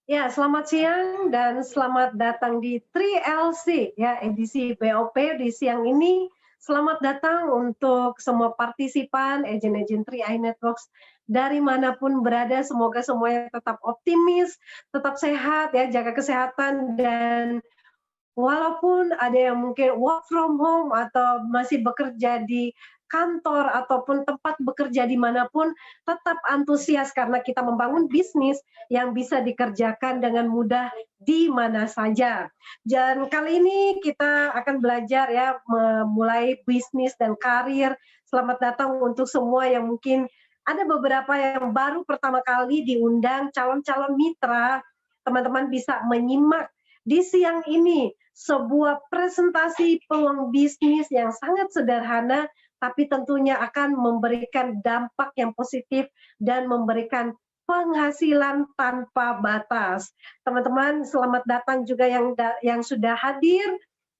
Ya, selamat siang dan selamat datang di 3LC ya, edisi BOP di siang ini. Selamat datang untuk semua partisipan agen-agen 3i Networks dari manapun berada. Semoga semuanya tetap optimis, tetap sehat ya, jaga kesehatan, dan walaupun ada yang mungkin work from home atau masih bekerja di kantor ataupun tempat bekerja dimanapun, tetap antusias karena kita membangun bisnis yang bisa dikerjakan dengan mudah di mana saja. Dan kali ini kita akan belajar ya, memulai bisnis dan karir. Selamat datang untuk semua yang mungkin ada beberapa yang baru pertama kali diundang, calon-calon mitra. Teman-teman bisa menyimak di siang ini sebuah presentasi peluang bisnis yang sangat sederhana, tapi tentunya akan memberikan dampak yang positif dan memberikan penghasilan tanpa batas. Teman-teman, selamat datang juga yang sudah hadir,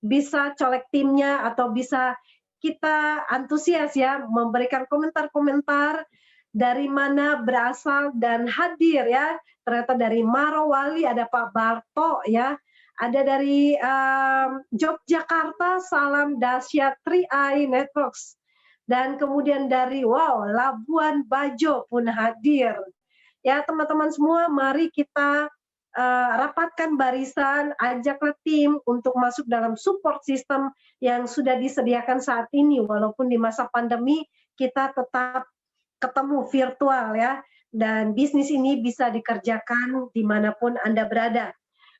bisa colek timnya atau bisa kita antusias ya, memberikan komentar-komentar dari mana berasal dan hadir ya. Ternyata dari Marowali ada Pak Barto ya. Ada dari Yogyakarta, salam dahsyat 3i Networks. Dan kemudian dari Labuan Bajo pun hadir. Ya teman-teman semua, mari kita rapatkan barisan, ajaklah tim untuk masuk dalam support system yang sudah disediakan saat ini. Walaupun di masa pandemi kita tetap ketemu virtual ya. Dan bisnis ini bisa dikerjakan dimanapun Anda berada.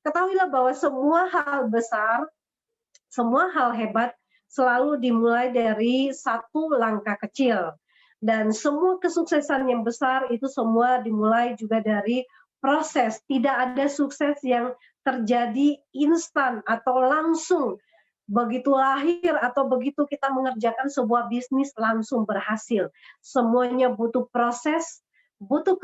Ketahuilah bahwa semua hal besar, semua hal hebat selalu dimulai dari satu langkah kecil. Dan semua kesuksesan yang besar itu semua dimulai juga dari proses. Tidak ada sukses yang terjadi instan atau langsung. Begitu lahir atau begitu kita mengerjakan sebuah bisnis langsung berhasil. Semuanya butuh proses, butuh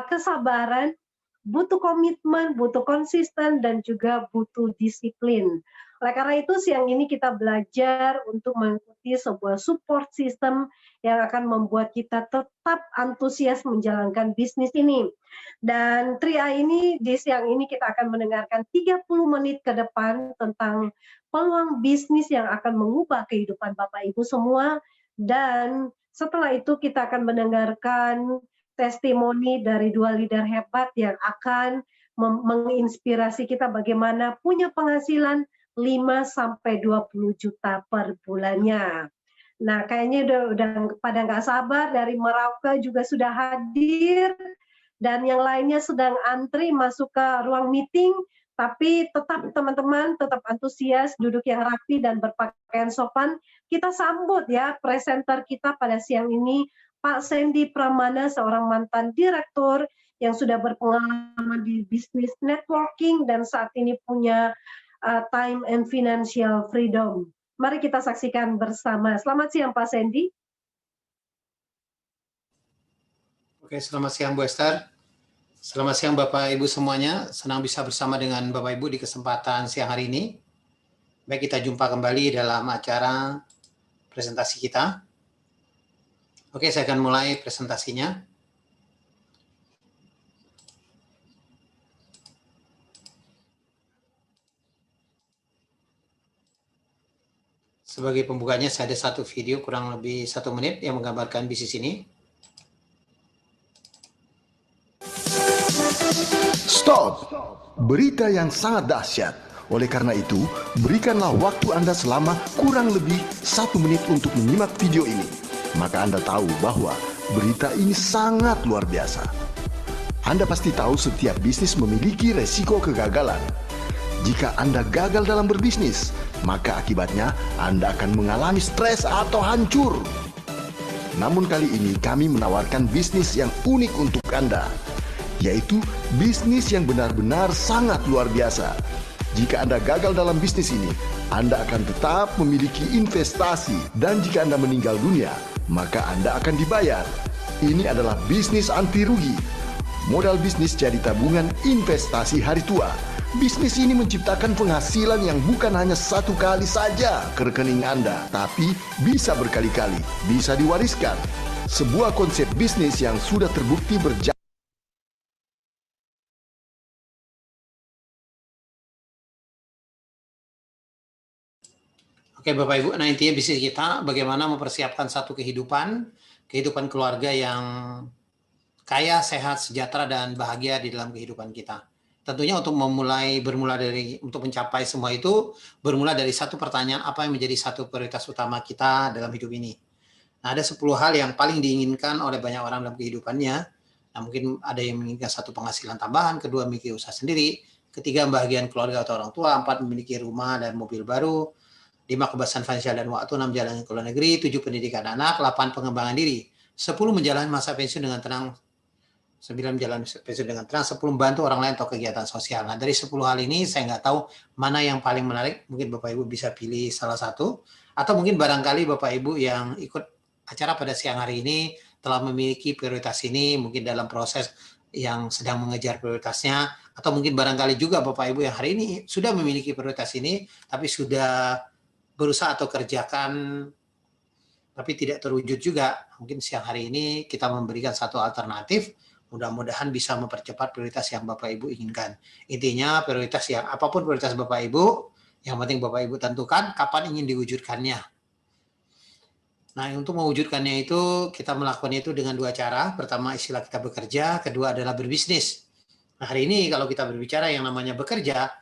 kesabaran, butuh komitmen, butuh konsisten, dan juga butuh disiplin. Oleh karena itu, siang ini kita belajar untuk mengikuti sebuah support system yang akan membuat kita tetap antusias menjalankan bisnis ini. Dan 3i ini, di siang ini kita akan mendengarkan 30 menit ke depan tentang peluang bisnis yang akan mengubah kehidupan Bapak Ibu semua. Dan setelah itu kita akan mendengarkan testimoni dari dua leader hebat yang akan menginspirasi kita bagaimana punya penghasilan 5-20 juta per bulannya. Nah, kayaknya udah pada nggak sabar, dari Merauke juga sudah hadir, dan yang lainnya sedang antri masuk ke ruang meeting, tapi tetap teman-teman, tetap antusias, duduk yang rapi dan berpakaian sopan. Kita sambut ya presenter kita pada siang ini, Pak Sandy Pramana, seorang mantan direktur yang sudah berpengalaman di bisnis networking dan saat ini punya time and financial freedom. Mari kita saksikan bersama. Selamat siang Pak Sandy. Oke, selamat siang Bu Esther. Selamat siang Bapak Ibu semuanya. Senang bisa bersama dengan Bapak Ibu di kesempatan siang hari ini. Baik, kita jumpa kembali dalam acara presentasi kita. Oke, saya akan mulai presentasinya. Sebagai pembukanya, saya ada satu video kurang lebih 1 menit yang menggambarkan bisnis ini. Stop! Berita yang sangat dahsyat. Oleh karena itu, berikanlah waktu Anda selama kurang lebih 1 menit untuk menyimak video ini. Maka Anda tahu bahwa berita ini sangat luar biasa. Anda pasti tahu setiap bisnis memiliki resiko kegagalan. Jika Anda gagal dalam berbisnis, maka akibatnya Anda akan mengalami stres atau hancur. Namun kali ini kami menawarkan bisnis yang unik untuk Anda, yaitu bisnis yang benar-benar sangat luar biasa. Jika Anda gagal dalam bisnis ini, Anda akan tetap memiliki investasi. Dan jika Anda meninggal dunia, maka Anda akan dibayar. Ini adalah bisnis anti rugi. Modal bisnis jadi tabungan investasi hari tua. Bisnis ini menciptakan penghasilan yang bukan hanya satu kali saja ke rekening Anda, tapi bisa berkali-kali, bisa diwariskan. Sebuah konsep bisnis yang sudah terbukti berjalan. Oke Bapak Ibu, nah intinya bisnis kita bagaimana mempersiapkan satu kehidupan keluarga yang kaya, sehat, sejahtera, dan bahagia di dalam kehidupan kita. Tentunya untuk untuk mencapai semua itu, bermula dari satu pertanyaan, apa yang menjadi satu prioritas utama kita dalam hidup ini. Nah, ada 10 hal yang paling diinginkan oleh banyak orang dalam kehidupannya. Nah, mungkin ada yang menginginkan satu penghasilan tambahan, kedua memiliki usaha sendiri, ketiga membahagiakan keluarga atau orang tua, 4 memiliki rumah dan mobil baru, 5 kebebasan finansial dan waktu, 6 jalan ke luar negeri, 7 pendidikan anak, 8 pengembangan diri, 10 menjalani masa pensiun dengan tenang, 9 menjalani pensiun dengan tenang, 10 membantu orang lain atau kegiatan sosial. Nah, dari 10 hal ini saya nggak tahu mana yang paling menarik, mungkin Bapak Ibu bisa pilih salah satu, atau mungkin barangkali Bapak Ibu yang ikut acara pada siang hari ini telah memiliki prioritas ini, mungkin dalam proses yang sedang mengejar prioritasnya, atau mungkin barangkali juga Bapak Ibu yang hari ini sudah memiliki prioritas ini, tapi sudah berusaha atau kerjakan tapi tidak terwujud juga. Mungkin siang hari ini kita memberikan satu alternatif, mudah-mudahan bisa mempercepat prioritas yang Bapak Ibu inginkan. Intinya prioritas yang apapun prioritas Bapak Ibu, yang penting Bapak Ibu tentukan kapan ingin diwujudkannya. Nah, untuk mewujudkannya itu kita melakukannya itu dengan 2 cara. Pertama istilah kita bekerja, kedua adalah berbisnis. Nah, hari ini kalau kita berbicara yang namanya bekerja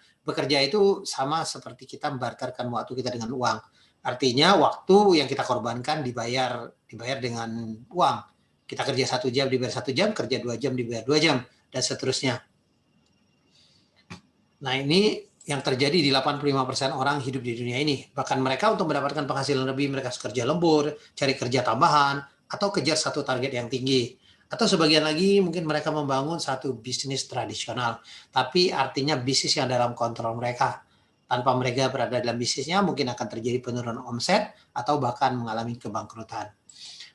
itu sama seperti kita membarterkan waktu kita dengan uang. Artinya waktu yang kita korbankan dibayar dengan uang. Kita kerja 1 jam dibayar 1 jam, kerja 2 jam dibayar 2 jam, dan seterusnya. Nah, ini yang terjadi di 85% orang hidup di dunia ini. Bahkan mereka untuk mendapatkan penghasilan lebih, mereka kerja lembur, cari kerja tambahan, atau kejar satu target yang tinggi. Atau sebagian lagi mungkin mereka membangun satu bisnis tradisional, tapi artinya bisnis yang dalam kontrol mereka. Tanpa mereka berada dalam bisnisnya, mungkin akan terjadi penurunan omset atau bahkan mengalami kebangkrutan.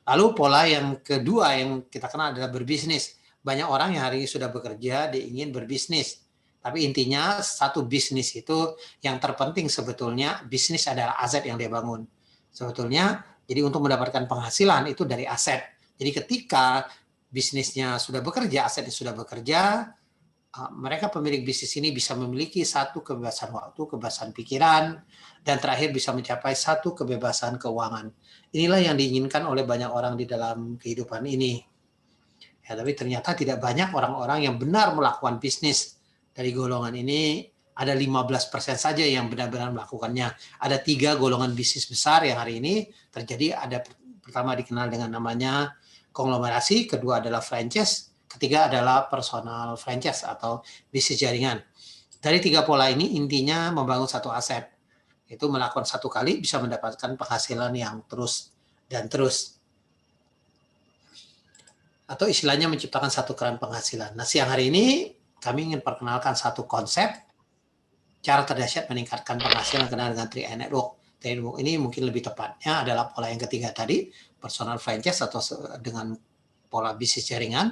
Lalu pola yang kedua yang kita kenal adalah berbisnis. Banyak orang yang hari ini sudah bekerja, dia ingin berbisnis. Tapi intinya satu bisnis itu yang terpenting sebetulnya, bisnis adalah aset yang dia bangun. Sebetulnya, jadi untuk mendapatkan penghasilan itu dari aset. Jadi ketika bisnisnya sudah bekerja, asetnya sudah bekerja, mereka pemilik bisnis ini bisa memiliki satu kebebasan waktu, kebebasan pikiran, dan terakhir bisa mencapai satu kebebasan keuangan. Inilah yang diinginkan oleh banyak orang di dalam kehidupan ini. Ya, tapi ternyata tidak banyak orang-orang yang benar melakukan bisnis. Dari golongan ini ada 15% saja yang benar-benar melakukannya. Ada 3 golongan bisnis besar yang hari ini terjadi. Ada pertama dikenal dengan namanya konglomerasi, kedua adalah franchise, ketiga adalah personal franchise atau bisnis jaringan. Dari 3 pola ini intinya membangun satu aset. Itu melakukan 1 kali bisa mendapatkan penghasilan yang terus dan terus. Atau istilahnya menciptakan satu keran penghasilan. Nah, siang hari ini kami ingin perkenalkan satu konsep cara terdahsyat meningkatkan penghasilan kenal dengan 3i Network. 3i Network ini mungkin lebih tepatnya adalah pola yang ketiga tadi, personal franchise atau dengan pola bisnis jaringan.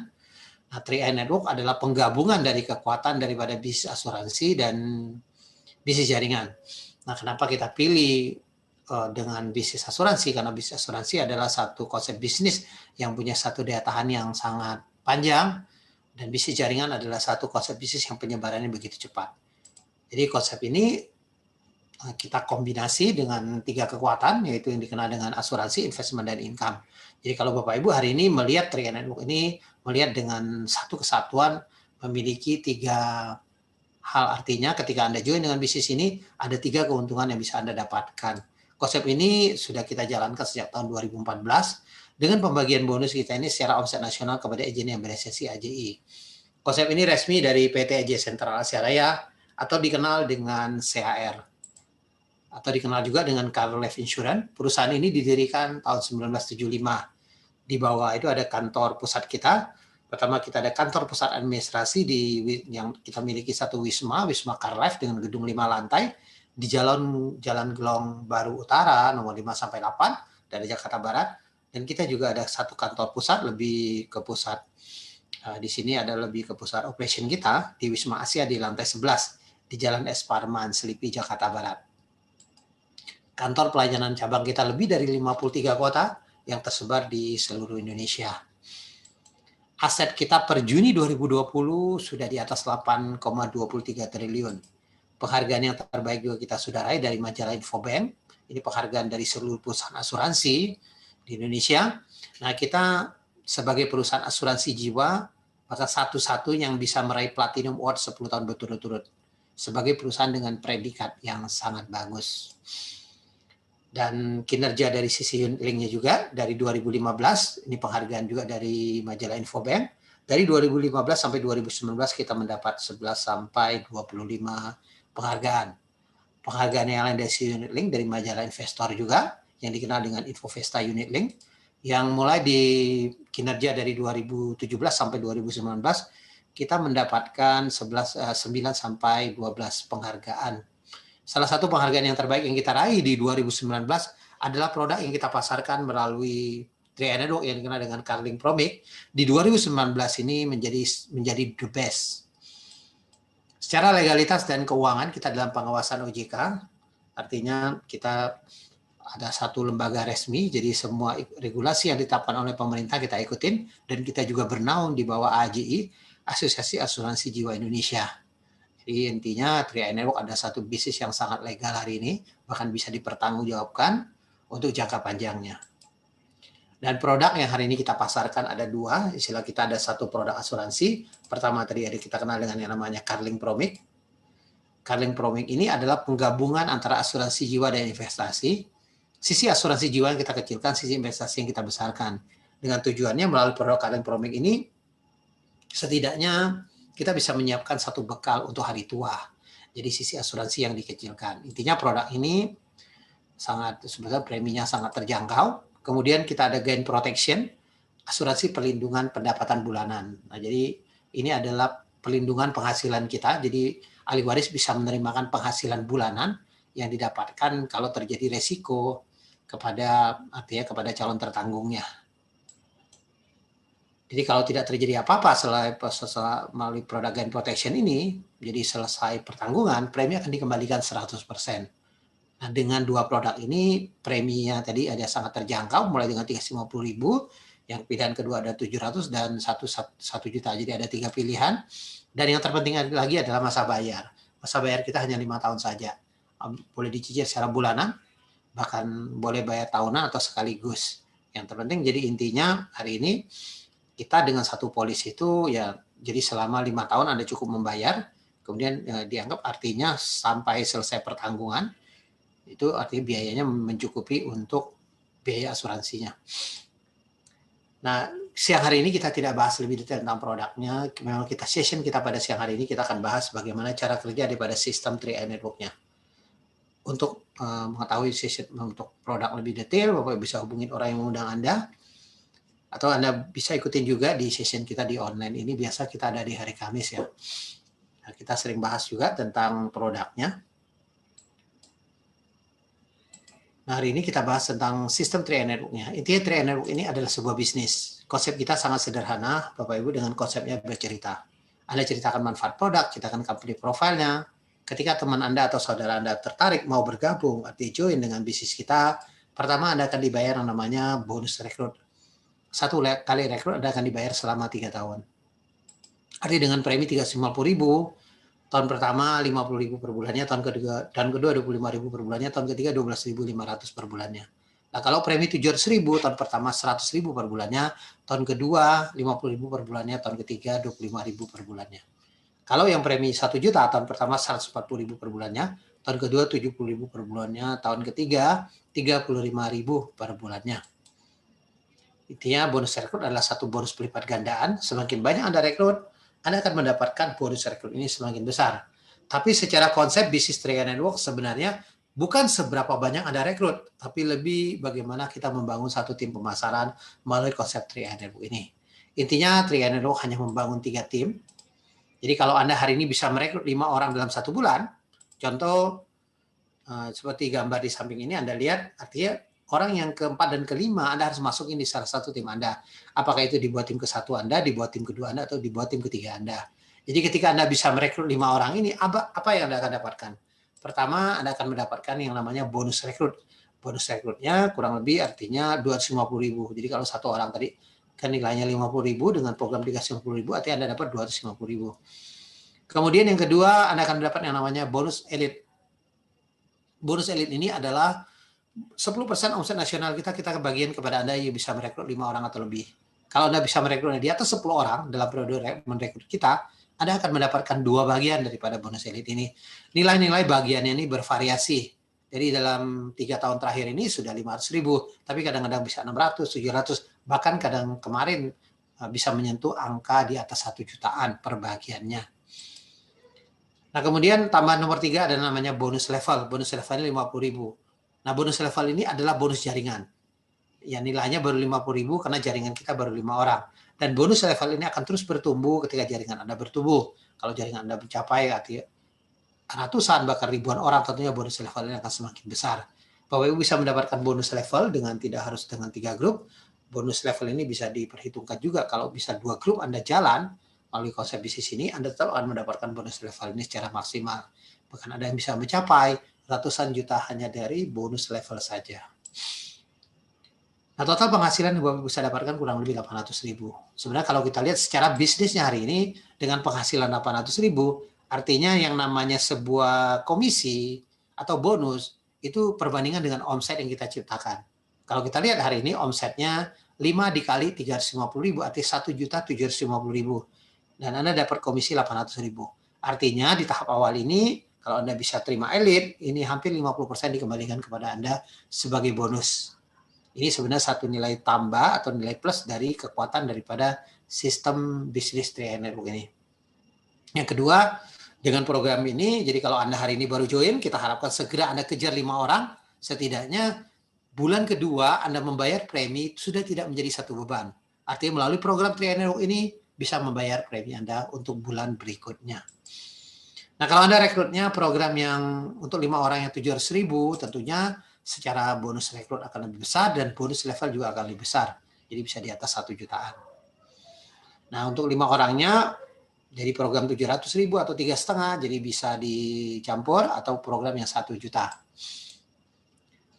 Nah, 3i Network adalah penggabungan dari kekuatan daripada bisnis asuransi dan bisnis jaringan. Nah, kenapa kita pilih dengan bisnis asuransi? Karena bisnis asuransi adalah satu konsep bisnis yang punya satu daya tahan yang sangat panjang, dan bisnis jaringan adalah satu konsep bisnis yang penyebarannya begitu cepat. Jadi konsep ini kita kombinasi dengan 3 kekuatan, yaitu yang dikenal dengan asuransi, investment, dan income. Jadi kalau Bapak Ibu hari ini melihat 3i Network ini, melihat dengan satu kesatuan, memiliki 3 hal. Artinya ketika Anda join dengan bisnis ini, ada 3 keuntungan yang bisa Anda dapatkan. Konsep ini sudah kita jalankan sejak tahun 2014, dengan pembagian bonus kita ini secara omset nasional kepada agen yang berlisensi AJI. Konsep ini resmi dari PT AJ Sentral Asia Raya, atau dikenal dengan CHR, atau dikenal juga dengan Car Life Insurance. Perusahaan ini didirikan tahun 1975. Di bawah itu ada kantor pusat kita. Pertama kita ada kantor pusat administrasi yang kita miliki satu Wisma Carlife dengan gedung 5 lantai di Jalan Gelong Baru Utara nomor 5 sampai 8 dari Jakarta Barat. Dan kita juga ada satu kantor pusat lebih ke pusat di sini ada lebih ke pusat operation kita di Wisma Asia di lantai 11 di Jalan Es Parman, Selipi, Jakarta Barat. Kantor pelayanan cabang kita lebih dari 53 kota yang tersebar di seluruh Indonesia. Aset kita per Juni 2020 sudah di atas 8,23 triliun. Penghargaan yang terbaik juga kita sudah raih dari majalah Infobank. Ini penghargaan dari seluruh perusahaan asuransi di Indonesia. Nah, kita sebagai perusahaan asuransi jiwa, maka satu-satu yang bisa meraih Platinum Award 10 tahun berturut-turut. Sebagai perusahaan dengan predikat yang sangat bagus. Dan kinerja dari sisi unit link-nya juga dari 2015, ini penghargaan juga dari majalah Infobank. Dari 2015 sampai 2019 kita mendapat 11 sampai 25 penghargaan. Penghargaan yang lain dari sisi unit link dari majalah Investor juga, yang dikenal dengan Infovesta Unit Link, yang mulai di kinerja dari 2017 sampai 2019, kita mendapatkan 9 sampai 12 penghargaan. Salah satu penghargaan yang terbaik yang kita raih di 2019 adalah produk yang kita pasarkan melalui 3i Network yang dikenal dengan Carling Promic. Di 2019 ini menjadi the best. Secara legalitas dan keuangan kita dalam pengawasan OJK, artinya kita ada satu lembaga resmi, jadi semua regulasi yang ditetapkan oleh pemerintah kita ikutin, dan kita juga bernaung di bawah AJI, Asosiasi Asuransi Jiwa Indonesia. Jadi intinya 3i Network ada satu bisnis yang sangat legal hari ini, bahkan bisa dipertanggungjawabkan untuk jangka panjangnya. Dan produk yang hari ini kita pasarkan ada dua, istilah kita ada satu produk asuransi. Pertama tadi ada kita kenal dengan yang namanya Carling Promic. Carling Promic ini adalah penggabungan antara asuransi jiwa dan investasi. Sisi asuransi jiwa yang kita kecilkan, sisi investasi yang kita besarkan. Dengan tujuannya melalui produk Carling Promic ini, setidaknya kita bisa menyiapkan satu bekal untuk hari tua. Jadi sisi asuransi yang dikecilkan. Intinya produk ini sebetulnya preminya sangat terjangkau. Kemudian kita ada gain protection, asuransi perlindungan pendapatan bulanan. Nah, jadi ini adalah perlindungan penghasilan kita. Jadi ahli waris bisa menerimakan penghasilan bulanan yang didapatkan kalau terjadi resiko kepada calon tertanggungnya. Jadi kalau tidak terjadi apa-apa setelah melalui produk gain protection ini, jadi selesai pertanggungan, premi akan dikembalikan 100%. Nah, dengan dua produk ini, preminya tadi ada sangat terjangkau, mulai dengan 350.000, yang pilihan kedua ada 700 dan 1 juta. Jadi ada 3 pilihan. Dan yang terpenting lagi adalah masa bayar. Masa bayar kita hanya 5 tahun saja. Boleh dicicil secara bulanan, bahkan boleh bayar tahunan atau sekaligus. Yang terpenting jadi intinya hari ini, kita dengan satu polis itu ya jadi selama 5 tahun Anda cukup membayar, kemudian dianggap artinya sampai selesai pertanggungan, itu artinya biayanya mencukupi untuk biaya asuransinya. Nah, siang hari ini kita tidak bahas lebih detail tentang produknya. Memang session kita pada siang hari ini kita akan bahas bagaimana cara kerja daripada sistem 3i Network-nya. Untuk mengetahui session untuk produk lebih detail, Bapak bisa hubungin orang yang mengundang Anda. Atau Anda bisa ikutin juga di session kita di online ini, biasa kita ada di hari Kamis ya. Nah, kita sering bahas juga tentang produknya. Nah, hari ini kita bahas tentang sistem 3i Network-nya. Intinya 3i Network ini adalah sebuah bisnis. Konsep kita sangat sederhana, Bapak Ibu, dengan konsepnya bercerita. Anda ceritakan manfaat produk, ceritakan company profile-nya. Ketika teman Anda atau saudara Anda tertarik mau bergabung, artinya join dengan bisnis kita, pertama Anda akan dibayar yang namanya bonus rekrut. 1 kali rekrut Anda akan dibayar selama 3 tahun. Artinya dengan premi 350.000, tahun pertama 50.000 per bulannya, tahun kedua 25.000 per bulannya, tahun ketiga 12.500 per bulannya. Nah, kalau premi 700.000, tahun pertama 100.000 per bulannya, tahun kedua 50.000 per bulannya, tahun ketiga 25.000 per bulannya. Kalau yang premi 1 juta, tahun pertama 140.000 per bulannya, tahun kedua 70.000 per bulannya, tahun ketiga 35.000 per bulannya. Intinya bonus rekrut adalah satu bonus pelipat gandaan. Semakin banyak Anda rekrut, Anda akan mendapatkan bonus rekrut ini semakin besar. Tapi secara konsep bisnis 3i Network sebenarnya bukan seberapa banyak Anda rekrut, tapi lebih bagaimana kita membangun satu tim pemasaran melalui konsep 3i Network ini. Intinya Triad Network hanya membangun 3 tim. Jadi kalau Anda hari ini bisa merekrut 5 orang dalam 1 bulan, contoh seperti gambar di samping ini Anda lihat, artinya orang yang keempat dan kelima Anda harus masukin di salah satu tim Anda. Apakah itu dibuat tim ke-1 Anda, dibuat tim kedua Anda, atau dibuat tim ketiga Anda. Jadi ketika Anda bisa merekrut 5 orang ini, apa yang Anda akan dapatkan? Pertama, Anda akan mendapatkan yang namanya bonus rekrut. Bonus rekrutnya kurang lebih artinya 250.000. Jadi kalau satu orang tadi kan nilainya 50.000, dengan program dikasih 50.000, artinya Anda dapat 250.000. Kemudian yang kedua, Anda akan mendapat yang namanya bonus elite. Bonus elite ini adalah 10% omset nasional kita kebagian kepada Anda yang bisa merekrut 5 orang atau lebih. Kalau Anda bisa merekrut di atas 10 orang dalam periode merekrut kita, Anda akan mendapatkan 2 bagian daripada bonus elite ini. Nilai-nilai bagiannya ini bervariasi. Jadi dalam 3 tahun terakhir ini sudah 500.000, tapi kadang-kadang bisa 600, 700, bahkan kadang kemarin bisa menyentuh angka di atas 1 jutaan per bagiannya. Nah kemudian tambahan nomor 3 ada namanya bonus level. Bonus level ini 50.000. Nah bonus level ini adalah bonus jaringan. Ya nilainya baru 50.000 karena jaringan kita baru 5 orang. Dan bonus level ini akan terus bertumbuh ketika jaringan Anda bertumbuh. Kalau jaringan Anda mencapai artinya ratusan bahkan ribuan orang, tentunya bonus level ini akan semakin besar. Bapak Ibu bisa mendapatkan bonus level dengan tidak harus dengan 3 grup. Bonus level ini bisa diperhitungkan juga kalau bisa 2 grup Anda jalan melalui konsep bisnis ini, Anda tetap akan mendapatkan bonus level ini secara maksimal. Bahkan ada yang bisa mencapai ratusan juta hanya dari bonus level saja. Nah total penghasilan yang Bapak bisa dapatkan kurang lebih 800.000. Sebenarnya kalau kita lihat secara bisnisnya hari ini dengan penghasilan 800.000, artinya yang namanya sebuah komisi atau bonus itu perbandingan dengan omset yang kita ciptakan. Kalau kita lihat hari ini omsetnya 5 dikali 350.000 artinya 1.750.000 dan Anda dapat komisi 800.000. Artinya di tahap awal ini kalau Anda bisa terima elite, ini hampir 50% dikembalikan kepada Anda sebagai bonus. Ini sebenarnya satu nilai tambah atau nilai plus dari kekuatan daripada sistem bisnis Triad Network ini. Yang kedua, dengan program ini, jadi kalau Anda hari ini baru join, kita harapkan segera Anda kejar 5 orang, setidaknya bulan kedua Anda membayar premi sudah tidak menjadi satu beban. Artinya melalui program Triad Network ini bisa membayar premi Anda untuk bulan berikutnya. Nah kalau Anda rekrutnya program yang untuk 5 orang yang 700.000, tentunya secara bonus rekrut akan lebih besar dan bonus level juga akan lebih besar. Jadi bisa di atas 1 jutaan. Nah untuk 5 orangnya, jadi program 700.000 atau 3,5, jadi bisa dicampur atau program yang 1 juta.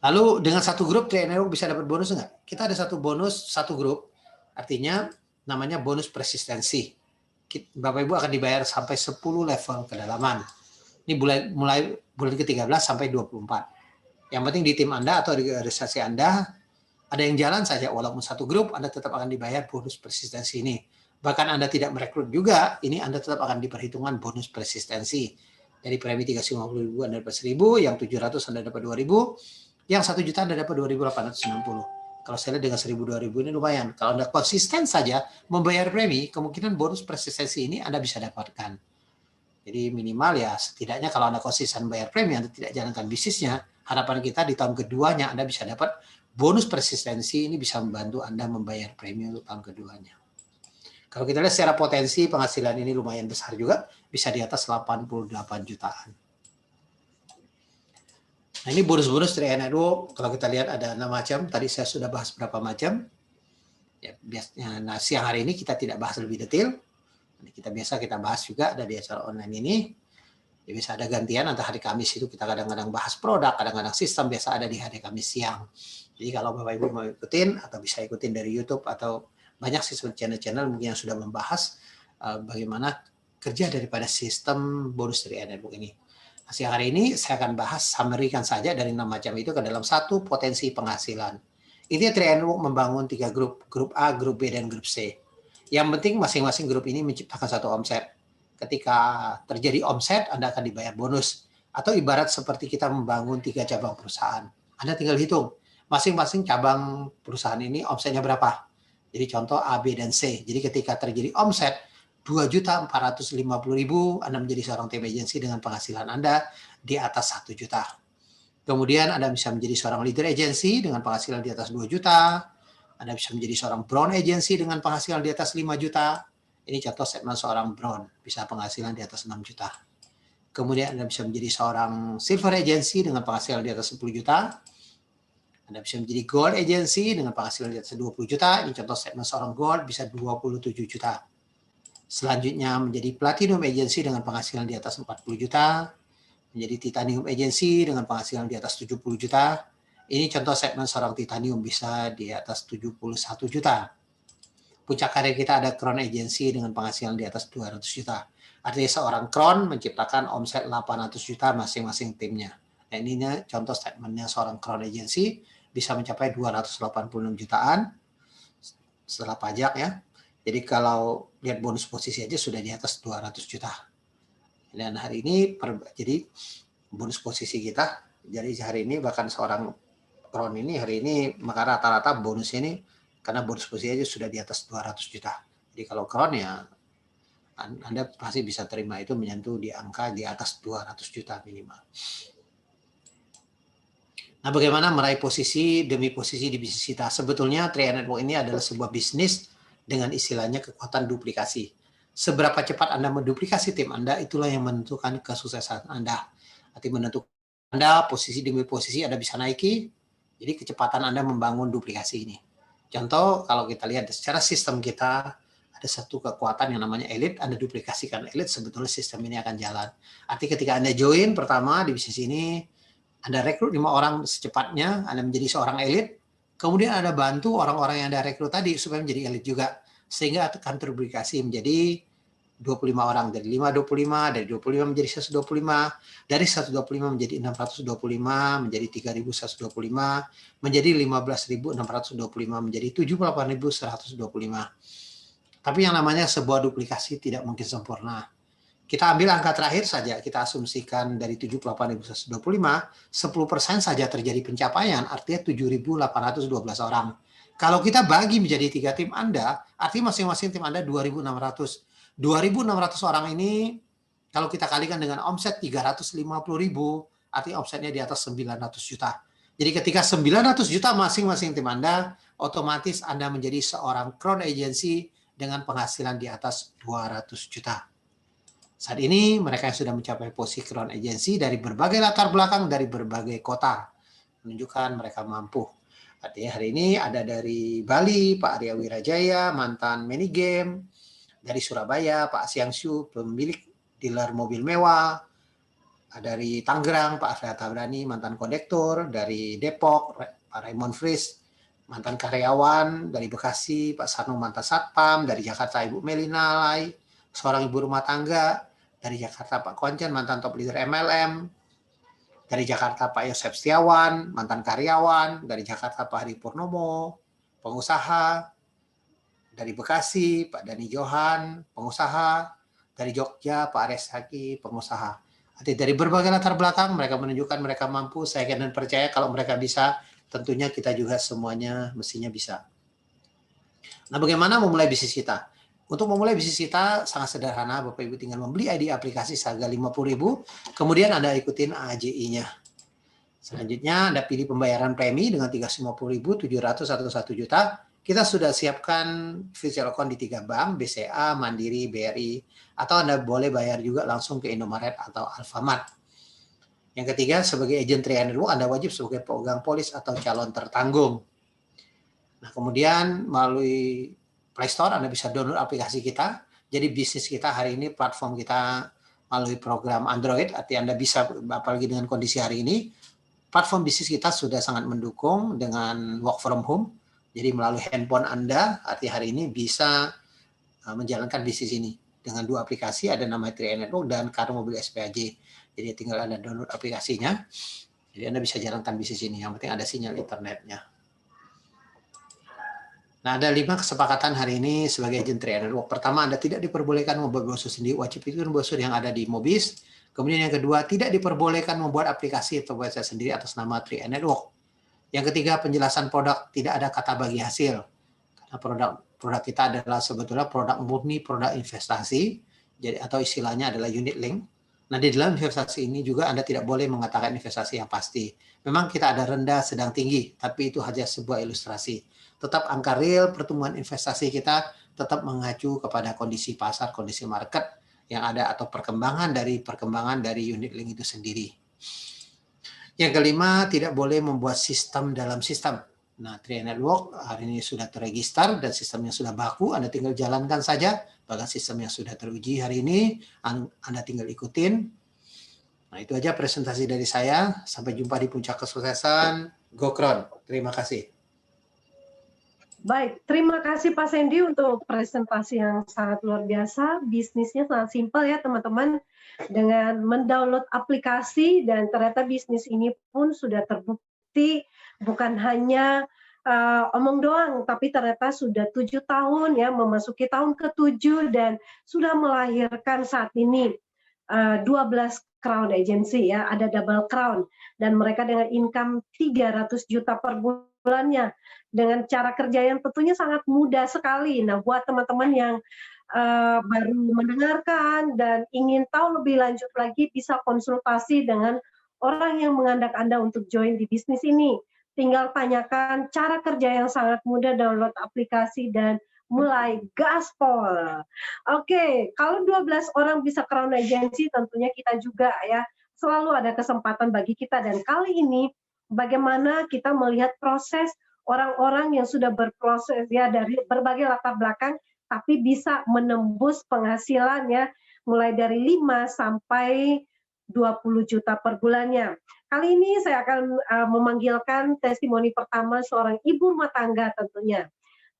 Lalu dengan satu grup Triad Network bisa dapat bonus enggak? Kita ada satu bonus, satu grup, artinya namanya bonus persistensi. Bapak Ibu akan dibayar sampai 10 level kedalaman. Ini mulai bulan ke-13 sampai 24. Yang penting di tim Anda atau di organisasi Anda, ada yang jalan saja, walaupun satu grup, Anda tetap akan dibayar bonus persistensi ini. Bahkan Anda tidak merekrut juga, ini Anda tetap akan diperhitungkan bonus persistensi. Dari premi 350.000 Anda dapat 1.000, yang 700 Anda dapat 2.000, yang 1 juta Anda dapat 2.890. Kalau saya lihat dengan 1.000, 2.000 ini lumayan. Kalau Anda konsisten saja membayar premi, kemungkinan bonus persistensi ini Anda bisa dapatkan. Jadi minimal ya setidaknya kalau Anda konsisten bayar premi, Anda tidak jalankan bisnisnya, harapan kita di tahun keduanya Anda bisa dapat bonus persistensi, ini bisa membantu Anda membayar premi untuk tahun keduanya. Kalau kita lihat secara potensi penghasilan ini lumayan besar juga, bisa di atas 88 jutaan. Nah ini bonus-bonus Triad Network, kalau kita lihat ada 6 macam, tadi saya sudah bahas berapa macam. Ya, biasanya, nah siang hari ini kita tidak bahas lebih detail, kita bahas juga ada di acara online ini. Ya, bisa ada gantian antara hari Kamis itu kita kadang-kadang bahas produk, kadang-kadang sistem, biasa ada di hari Kamis siang. Jadi kalau Bapak Ibu mau ikutin atau bisa ikutin dari YouTube atau banyak sih channel-channel mungkin yang sudah membahas bagaimana kerja daripada sistem bonus Triad Network ini. Nah, siang hari ini saya akan bahas summary-kan saja dari 6 macam itu ke dalam satu potensi penghasilan. Intinya Triad Network membangun 3 grup A, grup B, dan grup C. Yang penting masing-masing grup ini menciptakan satu omset. Ketika terjadi omset, Anda akan dibayar bonus. Atau ibarat seperti kita membangun 3 cabang perusahaan. Anda tinggal hitung, masing-masing cabang perusahaan ini omsetnya berapa. Jadi contoh A, B, dan C. Jadi ketika terjadi omset 2.450.000, Anda menjadi seorang team agency dengan penghasilan Anda di atas 1 juta. Kemudian Anda bisa menjadi seorang leader agency dengan penghasilan di atas 2 juta. Anda bisa menjadi seorang brown agency dengan penghasilan di atas 5 juta. Ini contoh statement seorang brown, bisa penghasilan di atas 6 juta. Kemudian Anda bisa menjadi seorang silver agency dengan penghasilan di atas 10 juta. Anda bisa menjadi gold agency dengan penghasilan di atas 20 juta. Ini contoh statement seorang gold bisa 27 juta. Selanjutnya menjadi platinum agency dengan penghasilan di atas 40 juta. Menjadi titanium agency dengan penghasilan di atas 70 juta. Ini contoh segmen seorang titanium bisa di atas 71 juta. Puncak karir kita ada crown agency dengan penghasilan di atas 200 juta. Artinya seorang crown menciptakan omset 800 juta masing-masing timnya. Nah, ini contoh statementnya seorang crown agency bisa mencapai 286 jutaan setelah pajak ya. Jadi kalau lihat bonus posisi aja sudah di atas 200 juta. Dan hari ini jadi bonus posisi kita, jadi hari ini bahkan seorang crown ini hari ini maka rata-rata bonusnya ini karena bonus posisi aja sudah di atas 200 juta. Jadi kalau crown ya Anda pasti bisa terima itu menyentuh di angka di atas 200 juta minimal. Nah, bagaimana meraih posisi demi posisi di bisnis kita? Sebetulnya 3i Network ini adalah sebuah bisnis dengan istilahnya kekuatan duplikasi. Seberapa cepat Anda menduplikasi tim Anda, itulah yang menentukan kesuksesan Anda. Arti menentukan Anda posisi demi posisi Anda bisa naiki, jadi kecepatan Anda membangun duplikasi ini. Contoh, kalau kita lihat secara sistem kita, ada satu kekuatan yang namanya elite, Anda duplikasikan elite, sebetulnya sistem ini akan jalan. Arti ketika Anda join pertama di bisnis ini, Anda rekrut 5 orang secepatnya, Anda menjadi seorang elite, kemudian Anda bantu orang-orang yang Anda rekrut tadi supaya menjadi elite juga. Sehingga akan terduplikasi menjadi 25 orang, dari 525, dari 25 menjadi 125, dari 125 menjadi 625, menjadi 3.125, menjadi 15.625, menjadi 78.125. Tapi yang namanya sebuah duplikasi tidak mungkin sempurna. Kita ambil angka terakhir saja, kita asumsikan dari 78.125, 10% saja terjadi pencapaian, artinya 7.812 orang. Kalau kita bagi menjadi 3 tim Anda, artinya masing-masing tim Anda 2.600. 2.600 orang ini kalau kita kalikan dengan omset 350.000, artinya omsetnya di atas 900 juta. Jadi ketika 900 juta masing-masing tim Anda, otomatis Anda menjadi seorang crown agency dengan penghasilan di atas 200 juta. Saat ini mereka yang sudah mencapai posisi crown agency dari berbagai latar belakang, dari berbagai kota, menunjukkan mereka mampu. Artinya hari ini ada dari Bali, Pak Arya Wirajaya, mantan Manigame, dari Surabaya, Pak Siangshu, pemilik dealer mobil mewah, dari Tangerang, Pak Afri Tabrani, mantan kondektur, dari Depok, Pak Raymond Fris, mantan karyawan, dari Bekasi, Pak Sarno, mantan satpam, dari Jakarta, Ibu Melina Lai, seorang ibu rumah tangga, dari Jakarta, Pak Koncen, mantan top leader MLM, dari Jakarta, Pak Yosef Setiawan, mantan karyawan, dari Jakarta, Pak Hari Purnomo, pengusaha, dari Bekasi, Pak Dani Johan, pengusaha, dari Jogja, Pak Ares Haki, pengusaha. Artinya dari berbagai latar belakang, mereka menunjukkan mereka mampu, saya yakin dan percaya kalau mereka bisa, tentunya kita juga semuanya mestinya bisa. Nah, bagaimana memulai bisnis kita? Untuk memulai bisnis kita sangat sederhana, Bapak Ibu tinggal membeli ID aplikasi seharga 50.000, kemudian Anda ikutin AJI-nya. Selanjutnya Anda pilih pembayaran premi dengan 350.000, 700 atau 1 juta. Kita sudah siapkan virtual account di 3 bank, BCA, Mandiri, BRI, atau Anda boleh bayar juga langsung ke Indomaret atau Alfamart. Yang ketiga, sebagai agent 3i Network, Anda wajib sebagai pemegang polis atau calon tertanggung. Nah, kemudian melalui Play Store Anda bisa download aplikasi kita. Jadi bisnis kita hari ini, platform kita melalui program Android, artinya Anda bisa, apalagi dengan kondisi hari ini, platform bisnis kita sudah sangat mendukung dengan work from home. Jadi melalui handphone Anda, artinya hari ini bisa menjalankan bisnis ini. Dengan 2 aplikasi, ada namanya 3i Network dan Kartu Mobil SPAJ. Jadi tinggal Anda download aplikasinya. Jadi Anda bisa jalankan bisnis ini. Yang penting ada sinyal internetnya. Nah, ada 5 kesepakatan hari ini sebagai agent 3i Network. Pertama, Anda tidak diperbolehkan membuat brosur sendiri, wajib itu brosur yang ada di Mobis. Kemudian yang kedua, tidak diperbolehkan membuat aplikasi atau website sendiri atas nama 3i Network. Yang ketiga, penjelasan produk, tidak ada kata bagi hasil. Karena produk kita adalah sebetulnya produk murni, produk investasi, jadi atau istilahnya adalah unit link. Nah, di dalam investasi ini juga Anda tidak boleh mengatakan investasi yang pasti. Memang kita ada rendah, sedang, tinggi, tapi itu hanya sebuah ilustrasi. tetap angka real pertumbuhan investasi kita tetap mengacu kepada kondisi pasar, kondisi market yang ada atau perkembangan dari unit link itu sendiri. Yang kelima, tidak boleh membuat sistem dalam sistem. Nah, Tri Network hari ini sudah terregister dan sistemnya sudah baku, Anda tinggal jalankan saja, bahkan sistem yang sudah teruji hari ini, Anda tinggal ikutin. Nah, itu aja presentasi dari saya. Sampai jumpa di puncak kesuksesan. Gokron, terima kasih. Baik, terima kasih Pak Sandy untuk presentasi yang sangat luar biasa. Bisnisnya sangat simpel ya teman-teman. Dengan mendownload aplikasi dan ternyata bisnis ini pun sudah terbukti bukan hanya omong doang, tapi ternyata sudah 7 tahun ya, memasuki tahun ke-7 dan sudah melahirkan saat ini 12 crown agency ya, ada double crown dan mereka dengan income 300 juta per bulannya dengan cara kerja yang tentunya sangat mudah sekali. Nah, buat teman-teman yang baru mendengarkan dan ingin tahu lebih lanjut lagi, bisa konsultasi dengan orang yang mengajak Anda untuk join di bisnis ini. Tinggal tanyakan cara kerja yang sangat mudah, download aplikasi dan mulai gaspol. Oke, kalau 12 orang bisa crown agency, tentunya kita juga ya selalu ada kesempatan bagi kita. Dan kali ini bagaimana kita melihat proses orang-orang yang sudah berproses ya dari berbagai latar belakang, tapi bisa menembus penghasilan ya mulai dari 5 sampai 20 juta per bulannya. Kali ini saya akan memanggilkan testimoni pertama seorang ibu rumah tangga tentunya.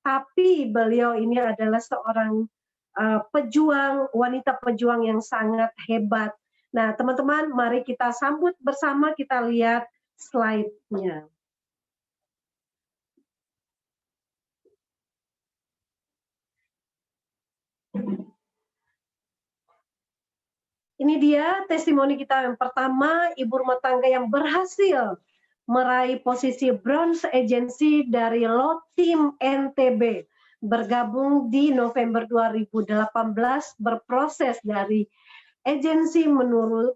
Tapi beliau ini adalah seorang pejuang, wanita pejuang yang sangat hebat. Nah, teman-teman, mari kita sambut bersama, kita lihat slide-nya. Ini dia testimoni kita yang pertama, ibu rumah tangga yang berhasil meraih posisi bronze agency dari Lot Team NTB. Bergabung di November 2018, berproses dari agency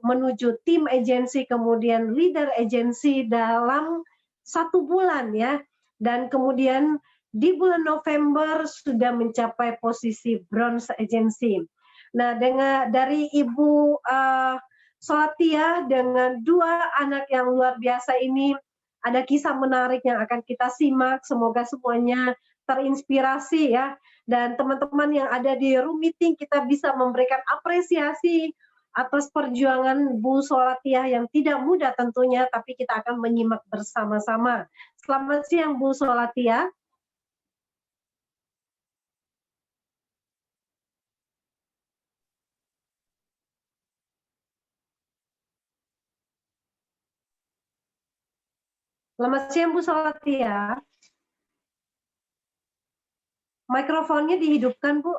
menuju tim agency, kemudian leader agency dalam 1 bulan ya. Dan kemudian di bulan November sudah mencapai posisi bronze agency. Nah, dari Ibu Solatia dengan 2 anak yang luar biasa ini, ada kisah menarik yang akan kita simak. Semoga semuanya terinspirasi ya. Dan teman-teman yang ada di room meeting, kita bisa memberikan apresiasi atas perjuangan Bu Solatia yang tidak mudah tentunya, tapi kita akan menyimak bersama-sama. Selamat siang Bu Solatia. Selamat siang Bu Solatia. Mikrofonnya dihidupkan Bu.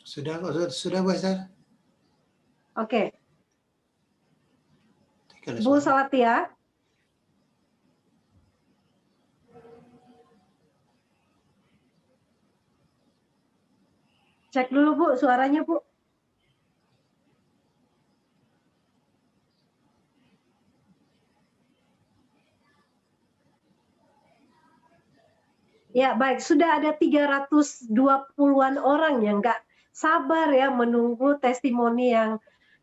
Sudah Bu Esther. Oke. Bu Solatia. Cek dulu Bu suaranya Bu. Ya baik, sudah ada 320-an orang yang nggak sabar ya menunggu testimoni yang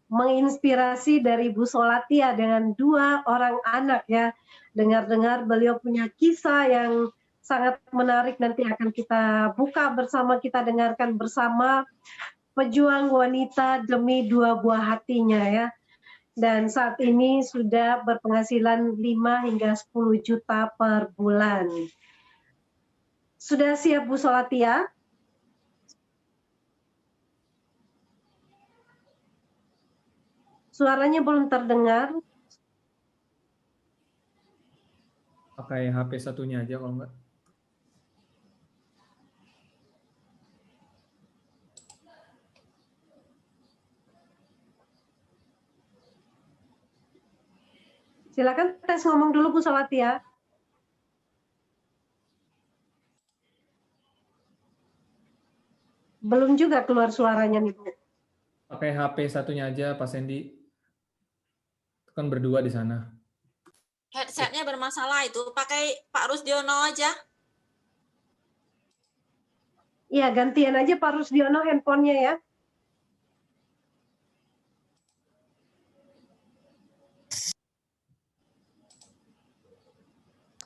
menginspirasi dari Bu Solatia dengan 2 orang anak ya. Dengar-dengar beliau punya kisah yang sangat menarik, nanti akan kita buka bersama, kita dengarkan bersama. Pejuang wanita demi 2 buah hatinya ya. Dan saat ini sudah berpenghasilan 5 hingga 10 juta per bulan. Sudah siap Bu Solatia? Suaranya belum terdengar. Pakai HP satunya aja kalau enggak. Silakan tes ngomong dulu Bu Solatia. Belum juga keluar suaranya nih Bu. Pakai HP satunya aja Pak Sandy. Kan berdua di sana. Headsetnya bermasalah itu, pakai Pak Rusdiono aja. Iya, gantian aja Pak Rusdiono handphonenya ya.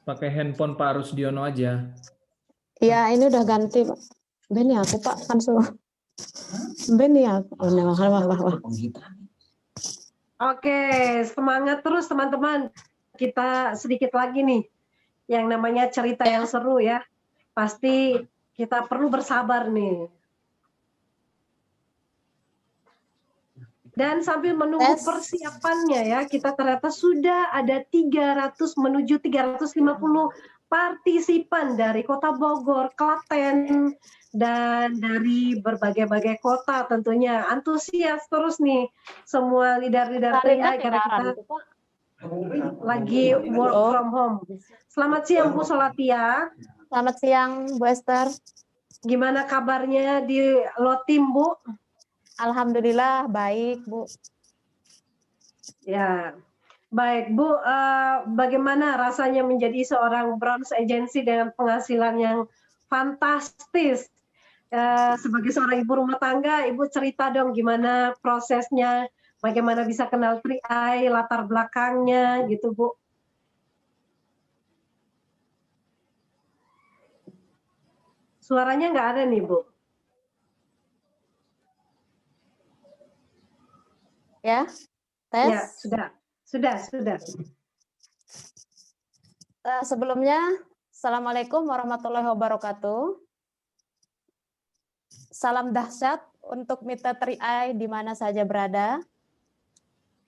Pakai handphone Pak Rusdiono aja. Iya, ini udah ganti, Pak. Ben ya aku, Pak, kan suruh. Ben ya aku. Oh, nah, wah. Oke, semangat terus teman-teman. Kita sedikit lagi nih, yang namanya cerita yang seru ya. Pasti kita perlu bersabar nih. Dan sambil menunggu persiapannya ya, kita ternyata sudah ada 300 menuju 350 partisipan dari Kota Bogor, Klaten, dan dari berbagai-bagai kota tentunya. Antusias terus nih semua leader-leader TI karena kita lagi work from home. Selamat siang Bu Solatia. Selamat siang Bu Esther. Gimana kabarnya di Lotim Bu? Alhamdulillah baik Bu. Ya, baik Bu. Bagaimana rasanya menjadi seorang bronze agency dengan penghasilan yang fantastis? Sebagai seorang ibu rumah tangga, Ibu cerita dong gimana prosesnya, bagaimana bisa kenal TRI, latar belakangnya gitu Bu. Suaranya nggak ada nih Bu. Ya, tes. Ya, sudah. Sebelumnya, Assalamualaikum warahmatullahi wabarakatuh. Salam dahsyat untuk Mitra TRI di mana saja berada.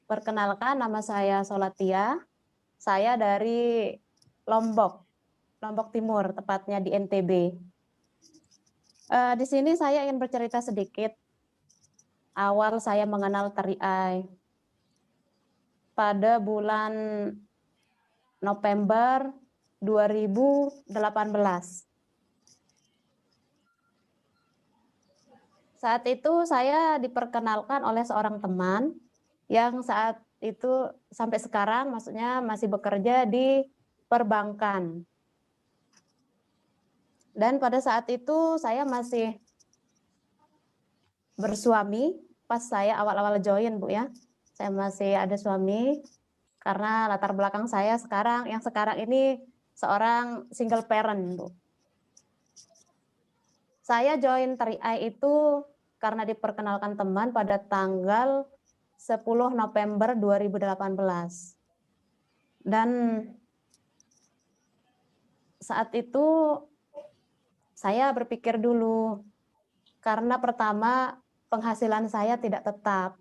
Perkenalkan, nama saya Solatia. Saya dari Lombok Timur, tepatnya di NTB. Di sini saya ingin bercerita sedikit. Awal saya mengenal TRI pada bulan November 2018. Saat itu saya diperkenalkan oleh seorang teman yang saat itu sampai sekarang maksudnya masih bekerja di perbankan. Dan pada saat itu saya masih bersuami pas saya awal-awal join Bu ya. Saya masih ada suami karena latar belakang saya sekarang ini seorang single parent Bu. Saya join TRI itu karena diperkenalkan teman pada tanggal 10 November 2018. Dan saat itu saya berpikir dulu karena pertama penghasilan saya tidak tetap.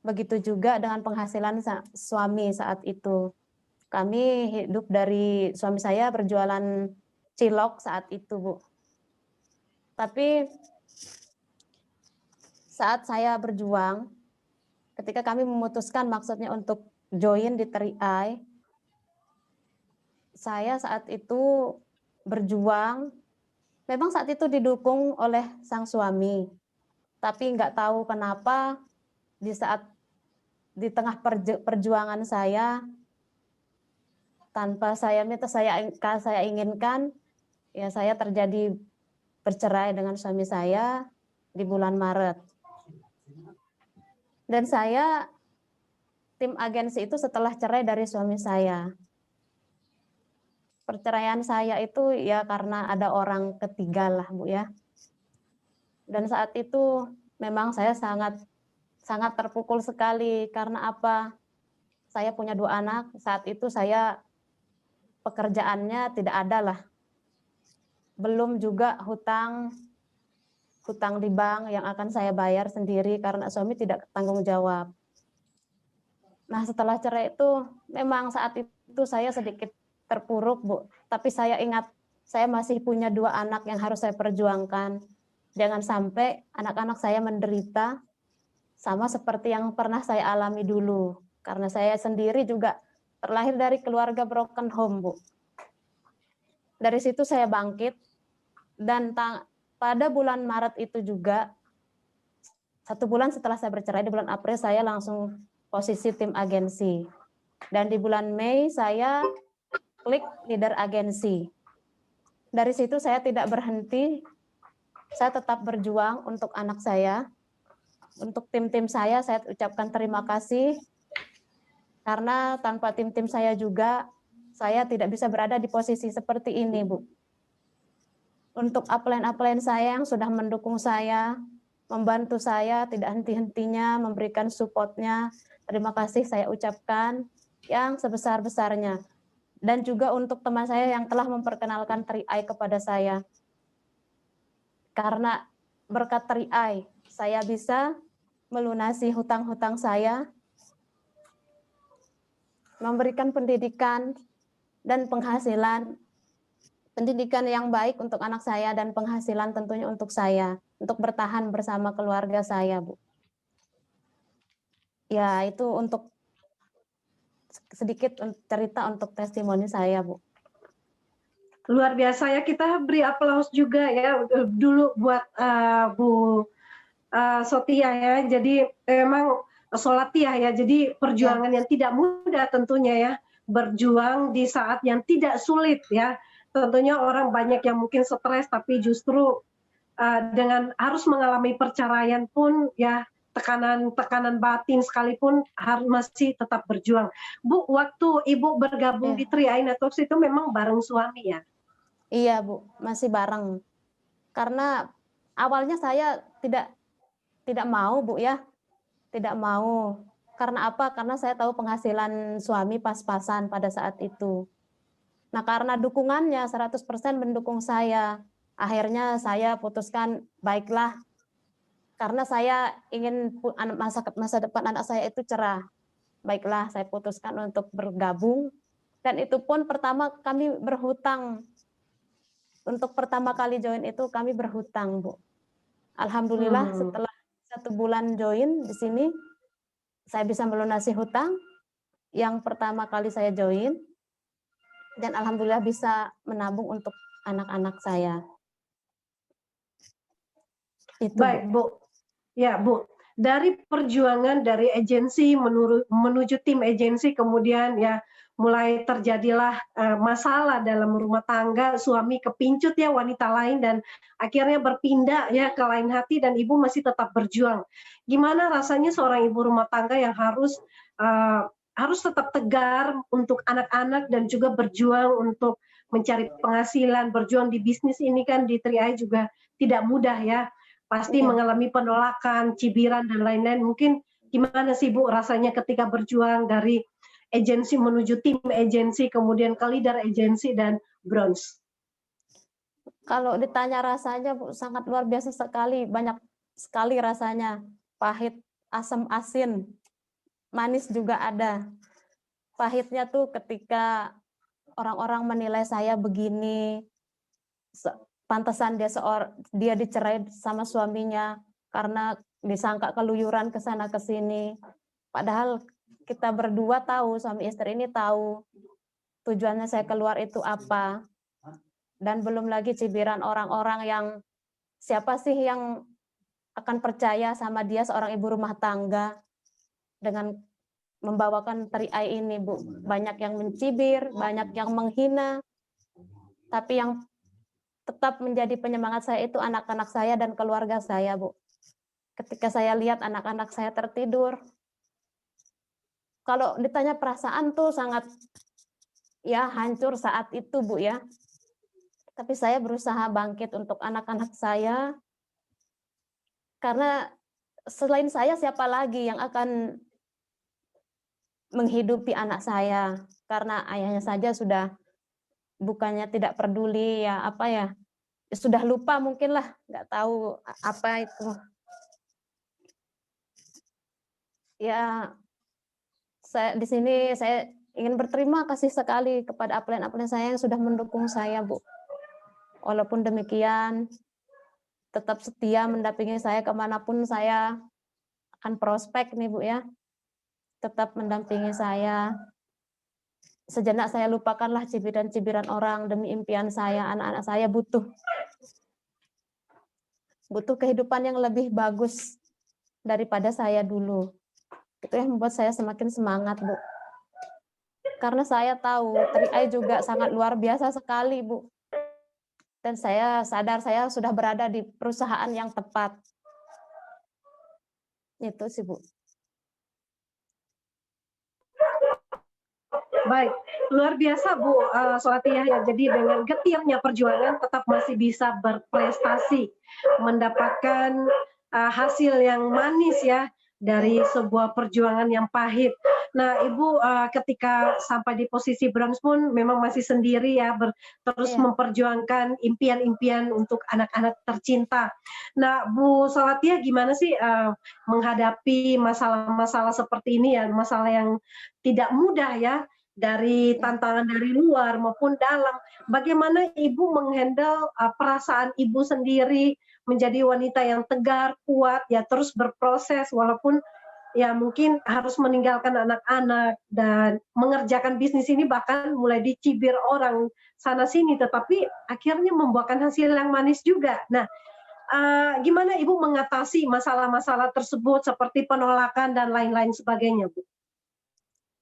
Begitu juga dengan penghasilan suami saat itu. Kami hidup dari suami saya berjualan cilok saat itu, Bu. Tapi saat saya berjuang, ketika kami memutuskan maksudnya untuk join di TRI, saya saat itu berjuang, memang saat itu didukung oleh sang suami. Tapi nggak tahu kenapa di tengah perjuangan saya, tanpa saya minta, saya inginkan, ya saya terjadi bercerai dengan suami saya di bulan Maret. Dan saya tim agensi itu setelah cerai dari suami saya. Perceraian saya itu ya karena ada orang ketiga lah Bu ya. Dan saat itu memang saya sangat terpukul sekali karena apa? Saya punya 2 anak, saat itu saya pekerjaannya tidak ada lah. Belum juga hutang di bank yang akan saya bayar sendiri karena suami tidak tanggung jawab. Nah, setelah cerai itu memang saat itu saya sedikit terpuruk, Bu. Tapi saya ingat saya masih punya 2 anak yang harus saya perjuangkan. Jangan sampai anak-anak saya menderita sama seperti yang pernah saya alami dulu. Karena saya sendiri juga terlahir dari keluarga broken home, Bu. Dari situ saya bangkit dan pada bulan Maret itu juga, 1 bulan setelah saya bercerai, di bulan April saya langsung posisi tim agensi. Dan di bulan Mei saya klik leader agensi. Dari situ saya tidak berhenti, saya tetap berjuang untuk anak saya, untuk tim-tim saya ucapkan terima kasih, karena tanpa tim-tim saya juga, saya tidak bisa berada di posisi seperti ini, Bu. Untuk upline-upline saya yang sudah mendukung saya, membantu saya, tidak henti-hentinya, memberikan support-nya, terima kasih saya ucapkan yang sebesar-besarnya. Dan juga untuk teman saya yang telah memperkenalkan 3i kepada saya. Karena berkat 3i, saya bisa melunasi hutang-hutang saya, memberikan pendidikan dan penghasilan, pendidikan yang baik untuk anak saya dan penghasilan tentunya untuk saya, untuk bertahan bersama keluarga saya, Bu. Ya, itu untuk sedikit cerita untuk testimoni saya, Bu. Luar biasa ya, kita beri aplaus juga ya dulu buat Bu Sotia ya. Jadi memang Solatia ya, jadi perjuangan yang tidak mudah tentunya ya, berjuang di saat yang tidak sulit ya. Tentunya orang banyak yang mungkin stres, tapi justru dengan harus mengalami perceraian pun ya, tekanan batin sekalipun harus masih tetap berjuang. Bu, waktu Ibu bergabung di 3i Networks itu memang bareng suami ya? Iya, Bu, masih bareng. Karena awalnya saya tidak mau, Bu ya. Tidak mau. Karena apa? Karena saya tahu penghasilan suami pas-pasan pada saat itu. Nah, karena dukungannya 100% mendukung saya, akhirnya saya putuskan, baiklah, karena saya ingin masa depan anak saya itu cerah. Baiklah, saya putuskan untuk bergabung. Dan itu pun pertama kami berhutang. Untuk pertama kali join itu kami berhutang, Bu. Alhamdulillah setelah 1 bulan join di sini, saya bisa melunasi hutang yang pertama kali saya join. Dan alhamdulillah bisa menabung untuk anak-anak saya. Itu, baik, Bu. Ya, Bu. Dari perjuangan dari agensi menuju tim agensi, kemudian ya mulai terjadilah masalah dalam rumah tangga, suami kepincut ya wanita lain dan akhirnya berpindah ya ke lain hati dan Ibu masih tetap berjuang. Gimana rasanya seorang ibu rumah tangga yang harus tetap tegar untuk anak-anak dan juga berjuang untuk mencari penghasilan, berjuang di bisnis ini kan di 3i juga tidak mudah ya. Pasti mengalami penolakan, cibiran, dan lain-lain. Mungkin gimana sih Bu rasanya ketika berjuang dari agensi menuju tim agensi, kemudian ke leader agensi dan bronze? Kalau ditanya rasanya, Bu, sangat luar biasa sekali. Banyak sekali rasanya. Pahit, asam, asin, manis juga ada. Pahitnya tuh ketika orang-orang menilai saya begini, pantesan dia dicerai sama suaminya karena disangka keluyuran ke sana ke sini. Padahal kita berdua tahu, suami istri ini tahu tujuannya saya keluar itu apa. Dan belum lagi cibiran orang-orang yang siapa sih yang akan percaya sama dia seorang ibu rumah tangga dengan membawakan 3i ini, Bu. Banyak yang mencibir, banyak yang menghina. Tapi yang tetap menjadi penyemangat saya itu anak-anak saya dan keluarga saya, Bu. Ketika saya lihat anak-anak saya tertidur, kalau ditanya perasaan tuh sangat ya hancur saat itu, Bu ya. Tapi saya berusaha bangkit untuk anak-anak saya, karena selain saya siapa lagi yang akan menghidupi anak saya, karena ayahnya saja sudah bukannya tidak peduli ya apa ya, sudah lupa mungkin lah, nggak tahu apa itu. Ya, di sini saya ingin berterima kasih sekali kepada upline-upline saya yang sudah mendukung saya, Bu. Walaupun demikian, tetap setia mendampingi saya kemanapun saya akan prospek nih, Bu ya. Tetap mendampingi saya. Sejenak saya lupakanlah cibiran-cibiran orang demi impian saya, anak-anak saya butuh kehidupan yang lebih bagus daripada saya dulu. Itu yang membuat saya semakin semangat, Bu. karena saya tahu 3i juga sangat luar biasa sekali, Bu. Dan saya sadar saya sudah berada di perusahaan yang tepat. Itu sih, Bu. Baik, luar biasa Bu Solatiyah ya. Jadi dengan getirnya perjuangan tetap masih bisa berprestasi, mendapatkan hasil yang manis ya dari sebuah perjuangan yang pahit. Nah, Ibu ketika sampai di posisi bronze pun memang masih sendiri ya, terus Iya. memperjuangkan impian-impian untuk anak-anak tercinta. Nah, Bu Solatiyah gimana sih menghadapi masalah-masalah seperti ini ya, masalah yang tidak mudah ya, dari tantangan dari luar maupun dalam. Bagaimana Ibu menghandle perasaan Ibu sendiri menjadi wanita yang tegar, kuat, ya terus berproses walaupun ya mungkin harus meninggalkan anak-anak dan mengerjakan bisnis ini bahkan mulai dicibir orang sana sini, tetapi akhirnya membuahkan hasil yang manis juga. Nah, gimana Ibu mengatasi masalah-masalah tersebut seperti penolakan dan lain-lain sebagainya, Bu?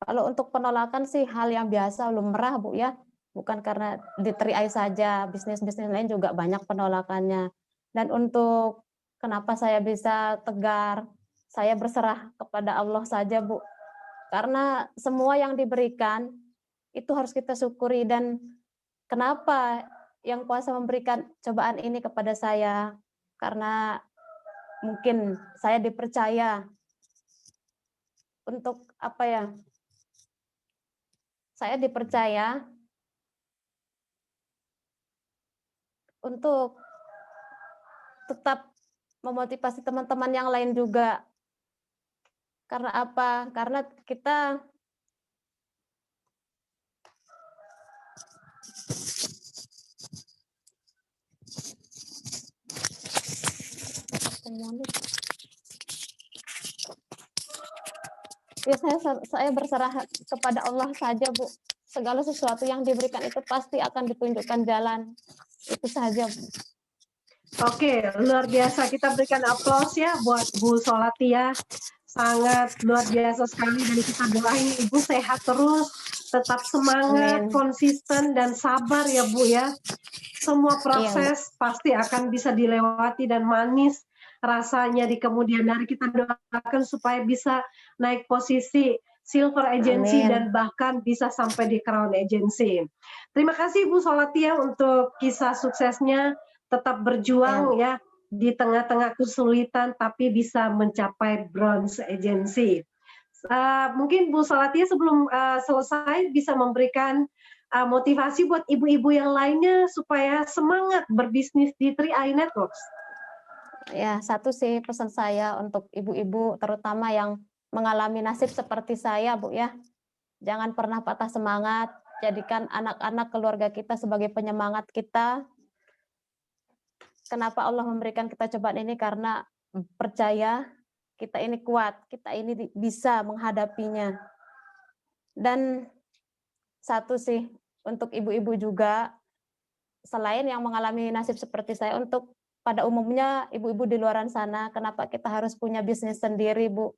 Kalau untuk penolakan sih hal yang biasa, lumrah, Bu ya. Bukan karena di 3i saja, bisnis-bisnis lain juga banyak penolakannya. Dan untuk kenapa saya bisa tegar, saya berserah kepada Allah saja, Bu. Karena semua yang diberikan itu harus kita syukuri. Dan kenapa Yang Kuasa memberikan cobaan ini kepada saya? Karena mungkin saya dipercaya untuk apa ya? Saya dipercaya untuk tetap memotivasi teman-teman yang lain juga. Karena apa? Karena kita ya saya berserah kepada Allah saja, Bu. Segala sesuatu yang diberikan itu pasti akan ditunjukkan jalan. Itu saja, Bu. Oke, luar biasa. Kita berikan aplaus ya buat Bu Solatiyah. Sangat luar biasa sekali dan kita doain Ibu sehat terus, tetap semangat, konsisten dan sabar ya Bu ya. Semua proses pasti akan bisa dilewati dan manis rasanya di kemudian hari. Kita doakan supaya bisa naik posisi Silver Agency dan bahkan bisa sampai di Crown Agency. Terima kasih Bu Solatiyah untuk kisah suksesnya, tetap berjuang ya di tengah-tengah kesulitan tapi bisa mencapai Bronze Agency. Mungkin Bu Solatiyah sebelum selesai bisa memberikan motivasi buat ibu-ibu yang lainnya supaya semangat berbisnis di 3i Networks. Ya, satu sih pesan saya untuk ibu-ibu terutama yang mengalami nasib seperti saya, Bu ya. Jangan pernah patah semangat, jadikan anak-anak keluarga kita sebagai penyemangat kita. Kenapa Allah memberikan kita cobaan ini? Karena percaya kita ini kuat, kita ini bisa menghadapinya. Dan satu sih untuk ibu-ibu juga, selain yang mengalami nasib seperti saya, untuk pada umumnya ibu-ibu di luar sana, kenapa kita harus punya bisnis sendiri, Bu?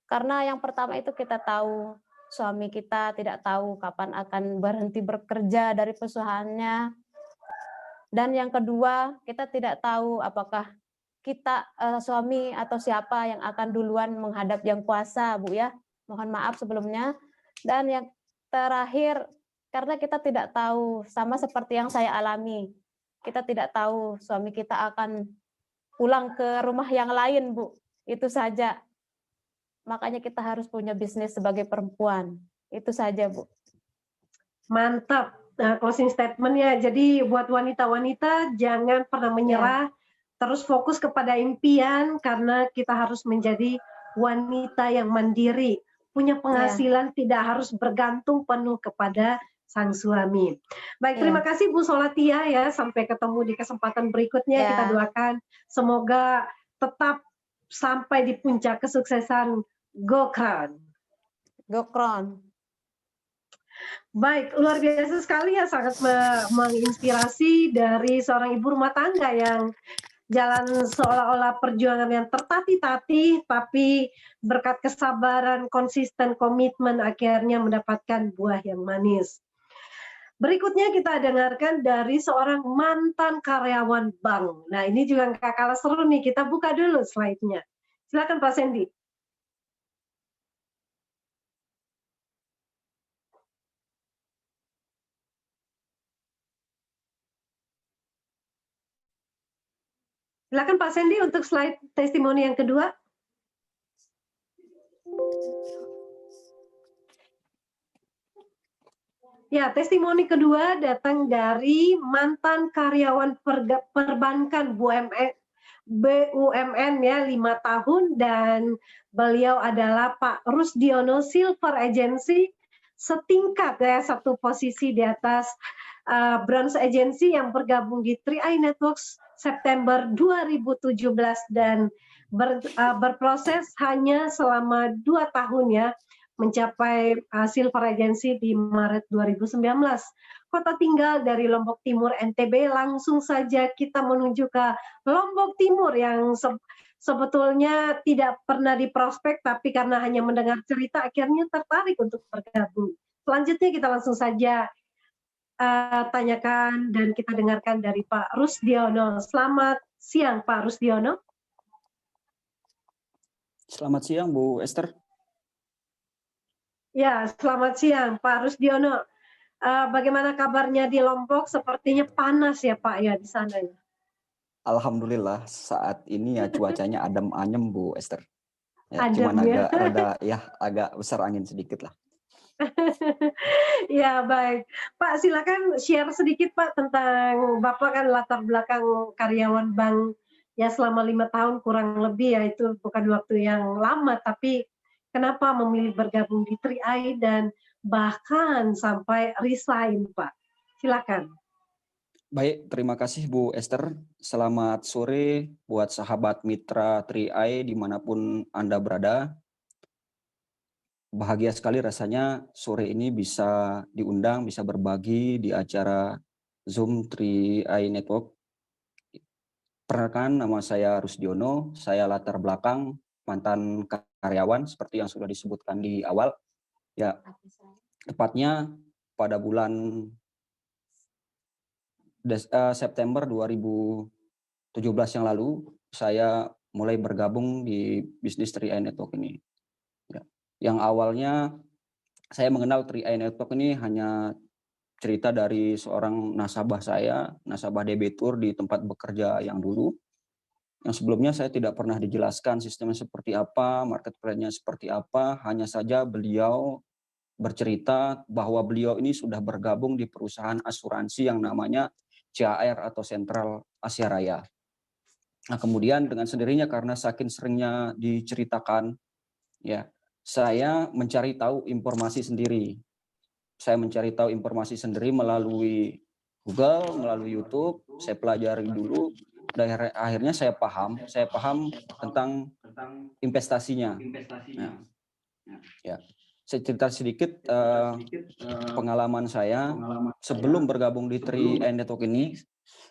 Karena yang pertama itu kita tahu suami kita tidak tahu kapan akan berhenti bekerja dari perusahaannya. Dan yang kedua, kita tidak tahu apakah kita suami atau siapa yang akan duluan menghadap Yang Kuasa, Bu ya. Mohon maaf sebelumnya. Dan yang terakhir, karena kita tidak tahu, sama seperti yang saya alami, kita tidak tahu suami kita akan pulang ke rumah yang lain, Bu. Itu saja. Makanya kita harus punya bisnis sebagai perempuan. Itu saja, Bu. Mantap. Closing statement-nya. Jadi buat wanita-wanita jangan pernah menyerah, terus fokus kepada impian karena kita harus menjadi wanita yang mandiri, punya penghasilan, tidak harus bergantung penuh kepada sang suami. Baik, terima kasih Bu Solatiyah ya. Sampai ketemu di kesempatan berikutnya. Kita doakan semoga tetap sampai di puncak kesuksesan Go Crown. Go Crown. Baik, luar biasa sekali ya, sangat menginspirasi dari seorang ibu rumah tangga yang jalan seolah-olah perjuangan yang tertatih-tatih, tapi berkat kesabaran, konsisten, komitmen akhirnya mendapatkan buah yang manis. Berikutnya kita dengarkan dari seorang mantan karyawan bank. Nah, ini juga nggak kalah seru nih, kita buka dulu slide-nya. Silakan Pak Sandy. Silakan Pak Sandy untuk slide testimoni yang kedua. Ya, testimoni kedua datang dari mantan karyawan perbankan BUMN ya 5 tahun, dan beliau adalah Pak Rusdiono Silver Agency, setingkat ya, satu posisi di atas Bronze Agency yang bergabung di 3i Networks September 2017 dan berproses hanya selama 2 tahun ya, mencapai Silver Agency di Maret 2019. Kota tinggal dari Lombok Timur, NTB. Langsung saja kita menuju ke Lombok Timur yang sebetulnya tidak pernah diprospek, tapi karena hanya mendengar cerita akhirnya tertarik untuk bergabung. Selanjutnya kita langsung saja tanyakan dan kita dengarkan dari Pak Rusdiono. Selamat siang Pak Rusdiono. Selamat siang Bu Esther. Ya, selamat siang Pak Rusdiono. Bagaimana kabarnya di Lombok? Sepertinya panas ya Pak ya di sana ya. Alhamdulillah saat ini ya cuacanya adem ayem Bu Esther. Ya, Adem, cuman ya. agak besar angin sedikit lah. Ya baik, Pak silakan share sedikit Pak tentang Bapak kan latar belakang karyawan bank ya selama 5 tahun kurang lebih ya, itu bukan waktu yang lama, tapi kenapa memilih bergabung di 3i dan bahkan sampai resign Pak? Silakan. Baik, terima kasih Bu Esther. Selamat sore buat sahabat mitra 3i dimanapun Anda berada. Bahagia sekali rasanya sore ini bisa diundang, bisa berbagi di acara Zoom 3i Network. Perkenalkan, nama saya Rusdiono, saya latar belakang mantan karyawan seperti yang sudah disebutkan di awal. Ya, tepatnya pada bulan September 2017 yang lalu, saya mulai bergabung di bisnis 3i Network ini. Ya. Yang awalnya saya mengenal 3i Network ini hanya cerita dari seorang nasabah saya, nasabah debitur di tempat bekerja yang dulu. Yang sebelumnya saya tidak pernah dijelaskan sistemnya seperti apa, market plan-nya seperti apa, hanya saja beliau bercerita bahwa beliau ini sudah bergabung di perusahaan asuransi yang namanya CAR atau Sentral Asia Raya. Nah, kemudian dengan sendirinya karena saking seringnya diceritakan, ya, saya mencari tahu informasi sendiri. Saya mencari tahu informasi sendiri melalui Google, melalui YouTube, saya pelajari dulu, dan akhirnya saya paham tentang investasinya. Nah, ya. Saya cerita sedikit pengalaman saya sebelum bergabung di 3i Network ini.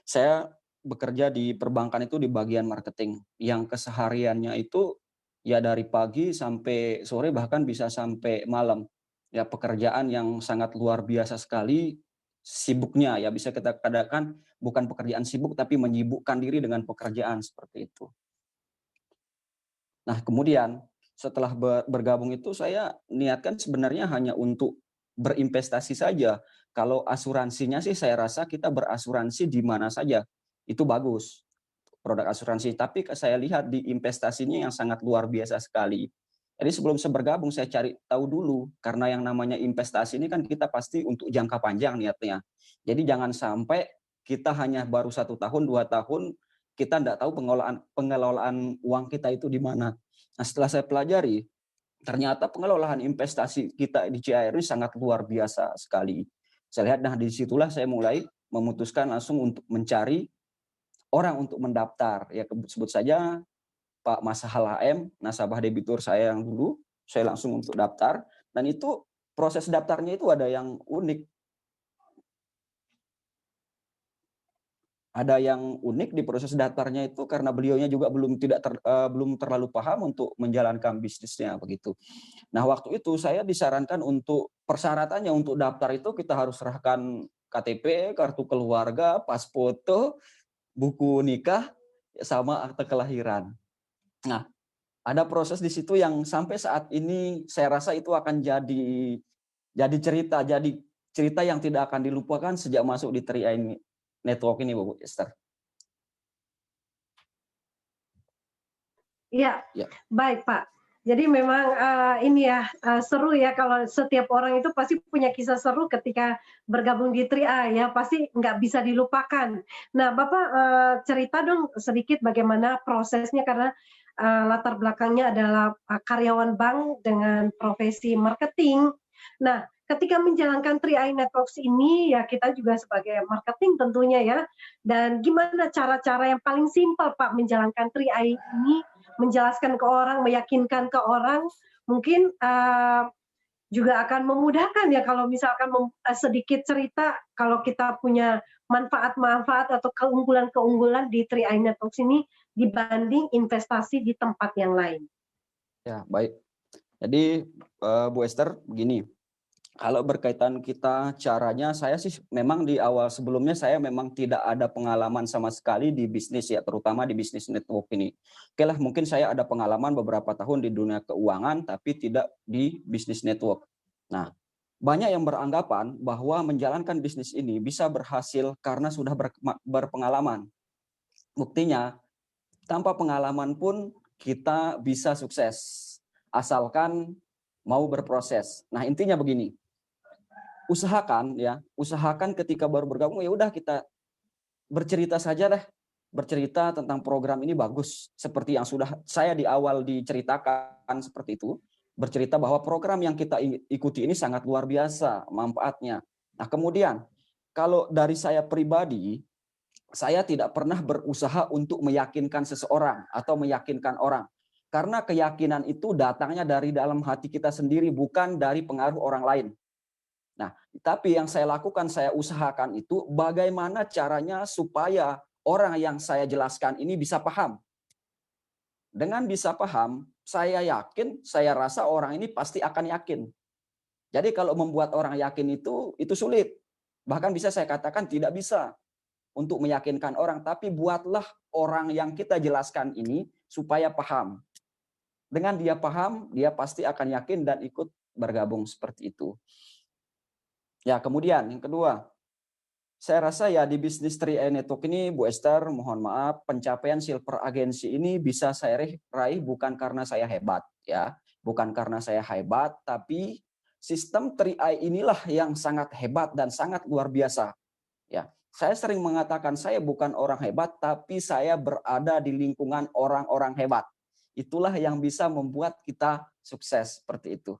Saya bekerja di perbankan itu di bagian marketing yang kesehariannya itu ya dari pagi sampai sore, bahkan bisa sampai malam. Ya, pekerjaan yang sangat luar biasa sekali sibuknya, ya bisa kita katakan bukan pekerjaan sibuk tapi menyibukkan diri dengan pekerjaan seperti itu. Nah, kemudian setelah bergabung itu saya niatkan sebenarnya hanya untuk berinvestasi saja. Kalau asuransinya sih saya rasa kita berasuransi di mana saja itu bagus produk asuransi, tapi saya lihat di investasinya yang sangat luar biasa sekali. Jadi sebelum saya bergabung saya cari tahu dulu, karena yang namanya investasi ini kan kita pasti untuk jangka panjang niatnya. Jadi jangan sampai kita hanya baru 1 tahun, 2 tahun, kita tidak tahu pengelolaan uang kita itu di mana. Nah, setelah saya pelajari, ternyata pengelolaan investasi kita di CAR ini sangat luar biasa sekali. Saya lihat, nah disitulah saya mulai memutuskan langsung untuk mencari orang untuk mendaftar. Ya sebut saja Pak Masahal HM, nasabah debitur saya yang dulu, saya langsung untuk daftar, dan itu proses daftarnya itu ada yang unik. ada yang unik di proses daftarnya itu karena beliaunya juga belum terlalu paham untuk menjalankan bisnisnya begitu. Nah, waktu itu saya disarankan untuk persyaratannya untuk daftar itu kita harus serahkan KTP, kartu keluarga, pas foto, buku nikah, sama akte kelahiran. Nah, ada proses di situ yang sampai saat ini saya rasa itu akan jadi cerita yang tidak akan dilupakan sejak masuk di 3i Network ini, Bu Esther. Iya, Ya. baik Pak. Jadi memang ini ya seru ya kalau setiap orang itu pasti punya kisah seru ketika bergabung di 3i ya, pasti nggak bisa dilupakan. Nah Bapak cerita dong sedikit bagaimana prosesnya karena latar belakangnya adalah karyawan bank dengan profesi marketing. Nah ketika menjalankan 3i Networks ini ya kita juga sebagai marketing tentunya ya. Dan gimana cara-cara yang paling simpel Pak menjalankan 3i ini, menjelaskan ke orang, meyakinkan ke orang, mungkin juga akan memudahkan ya kalau misalkan sedikit cerita kalau kita punya manfaat-manfaat atau keunggulan-keunggulan di 3i Networks ini dibanding investasi di tempat yang lain. Ya, baik. Jadi Bu Esther begini, kalau berkaitan kita caranya, saya sih memang di awal sebelumnya saya memang tidak ada pengalaman sama sekali di bisnis ya, terutama di bisnis network ini. Oke lah, mungkin saya ada pengalaman beberapa tahun di dunia keuangan, tapi tidak di bisnis network. Nah, banyak yang beranggapan bahwa menjalankan bisnis ini bisa berhasil karena sudah berpengalaman. Buktinya, tanpa pengalaman pun kita bisa sukses, asalkan mau berproses. Nah, intinya begini. Usahakan ketika baru bergabung ya udah kita bercerita saja deh, bercerita tentang program ini bagus seperti yang sudah saya di awal diceritakan seperti itu, bercerita bahwa program yang kita ikuti ini sangat luar biasa manfaatnya. Nah, kemudian kalau dari saya pribadi, saya tidak pernah berusaha untuk meyakinkan seseorang atau meyakinkan orang. Karena keyakinan itu datangnya dari dalam hati kita sendiri, bukan dari pengaruh orang lain. Nah, tapi yang saya lakukan, saya usahakan itu bagaimana caranya supaya orang yang saya jelaskan ini bisa paham. Dengan bisa paham, saya yakin, saya rasa orang ini pasti akan yakin. Jadi kalau membuat orang yakin itu sulit. Bahkan bisa saya katakan tidak bisa untuk meyakinkan orang, tapi buatlah orang yang kita jelaskan ini supaya paham. Dengan dia paham, dia pasti akan yakin dan ikut bergabung seperti itu. Ya, kemudian yang kedua, saya rasa ya di bisnis 3i Network ini, Bu Esther, mohon maaf, pencapaian silver agency ini bisa saya raih bukan karena saya hebat, ya, bukan karena saya hebat, tapi sistem 3i inilah yang sangat hebat dan sangat luar biasa. Ya, saya sering mengatakan saya bukan orang hebat, tapi saya berada di lingkungan orang-orang hebat. Itulah yang bisa membuat kita sukses seperti itu.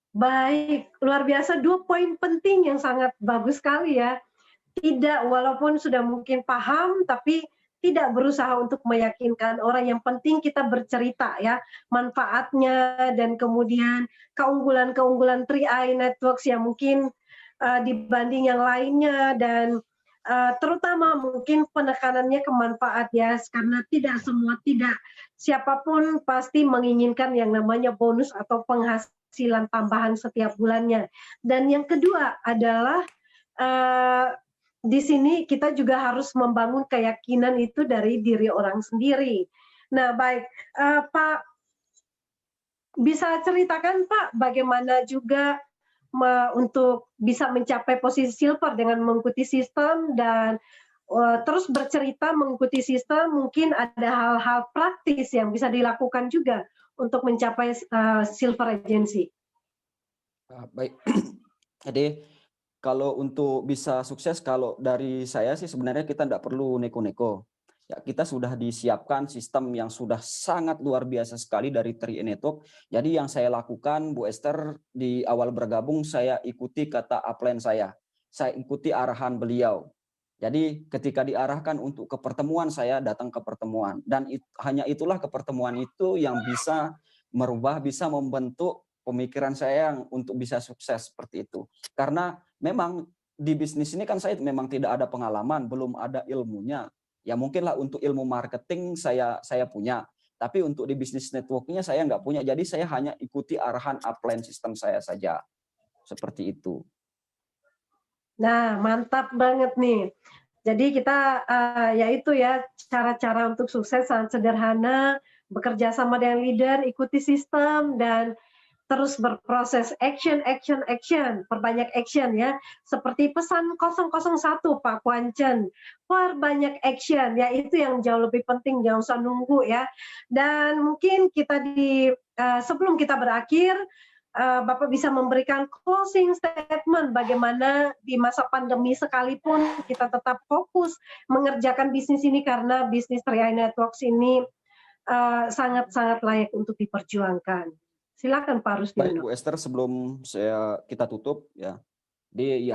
Baik, luar biasa 2 poin penting yang sangat bagus sekali ya. Tidak, walaupun sudah mungkin paham, tapi tidak berusaha untuk meyakinkan orang. Yang penting kita bercerita ya, manfaatnya dan kemudian keunggulan-keunggulan 3i Networks yang mungkin dibanding yang lainnya dan terutama mungkin penekanannya ke manfaat ya, karena tidak siapapun pasti menginginkan yang namanya bonus atau penghasilan tambahan setiap bulannya. Dan yang kedua adalah di sini kita juga harus membangun keyakinan itu dari diri orang sendiri. Nah, baik, Pak, bisa ceritakan Pak bagaimana juga untuk bisa mencapai posisi silver dengan mengikuti sistem dan terus bercerita mengikuti sistem, mungkin ada hal-hal praktis yang bisa dilakukan juga untuk mencapai silver agency. Baik, jadi kalau untuk bisa sukses, kalau dari saya sih sebenarnya kita tidak perlu neko-neko. Ya, kita sudah disiapkan sistem yang sudah sangat luar biasa sekali dari 3i Network. Jadi yang saya lakukan, Bu Esther, di awal bergabung saya ikuti kata upline saya. Saya ikuti arahan beliau. Jadi ketika diarahkan untuk ke pertemuan, saya datang ke pertemuan. Dan hanya itulah ke pertemuan itu yang bisa merubah, bisa membentuk pemikiran saya untuk bisa sukses seperti itu. Karena memang di bisnis ini kan saya memang tidak ada pengalaman, belum ada ilmunya. Ya mungkinlah untuk ilmu marketing saya punya, tapi untuk di bisnis networknya saya nggak punya. Jadi saya hanya ikuti arahan upline sistem saya saja. Seperti itu. Nah, mantap banget nih. Jadi kita yaitu ya cara-cara untuk sukses sangat sederhana, bekerja sama dengan leader, ikuti sistem dan terus berproses action, perbanyak action ya. Seperti pesan 001 Pak Kwanchen, perbanyak action ya, itu yang jauh lebih penting, jangan usah nunggu ya. Dan mungkin kita sebelum kita berakhir, Bapak bisa memberikan closing statement bagaimana di masa pandemi sekalipun kita tetap fokus mengerjakan bisnis ini karena bisnis 3i Networks ini sangat-sangat layak untuk diperjuangkan. Silakan Pak Rusdiono. Baik Bu Esther, sebelum kita tutup ya,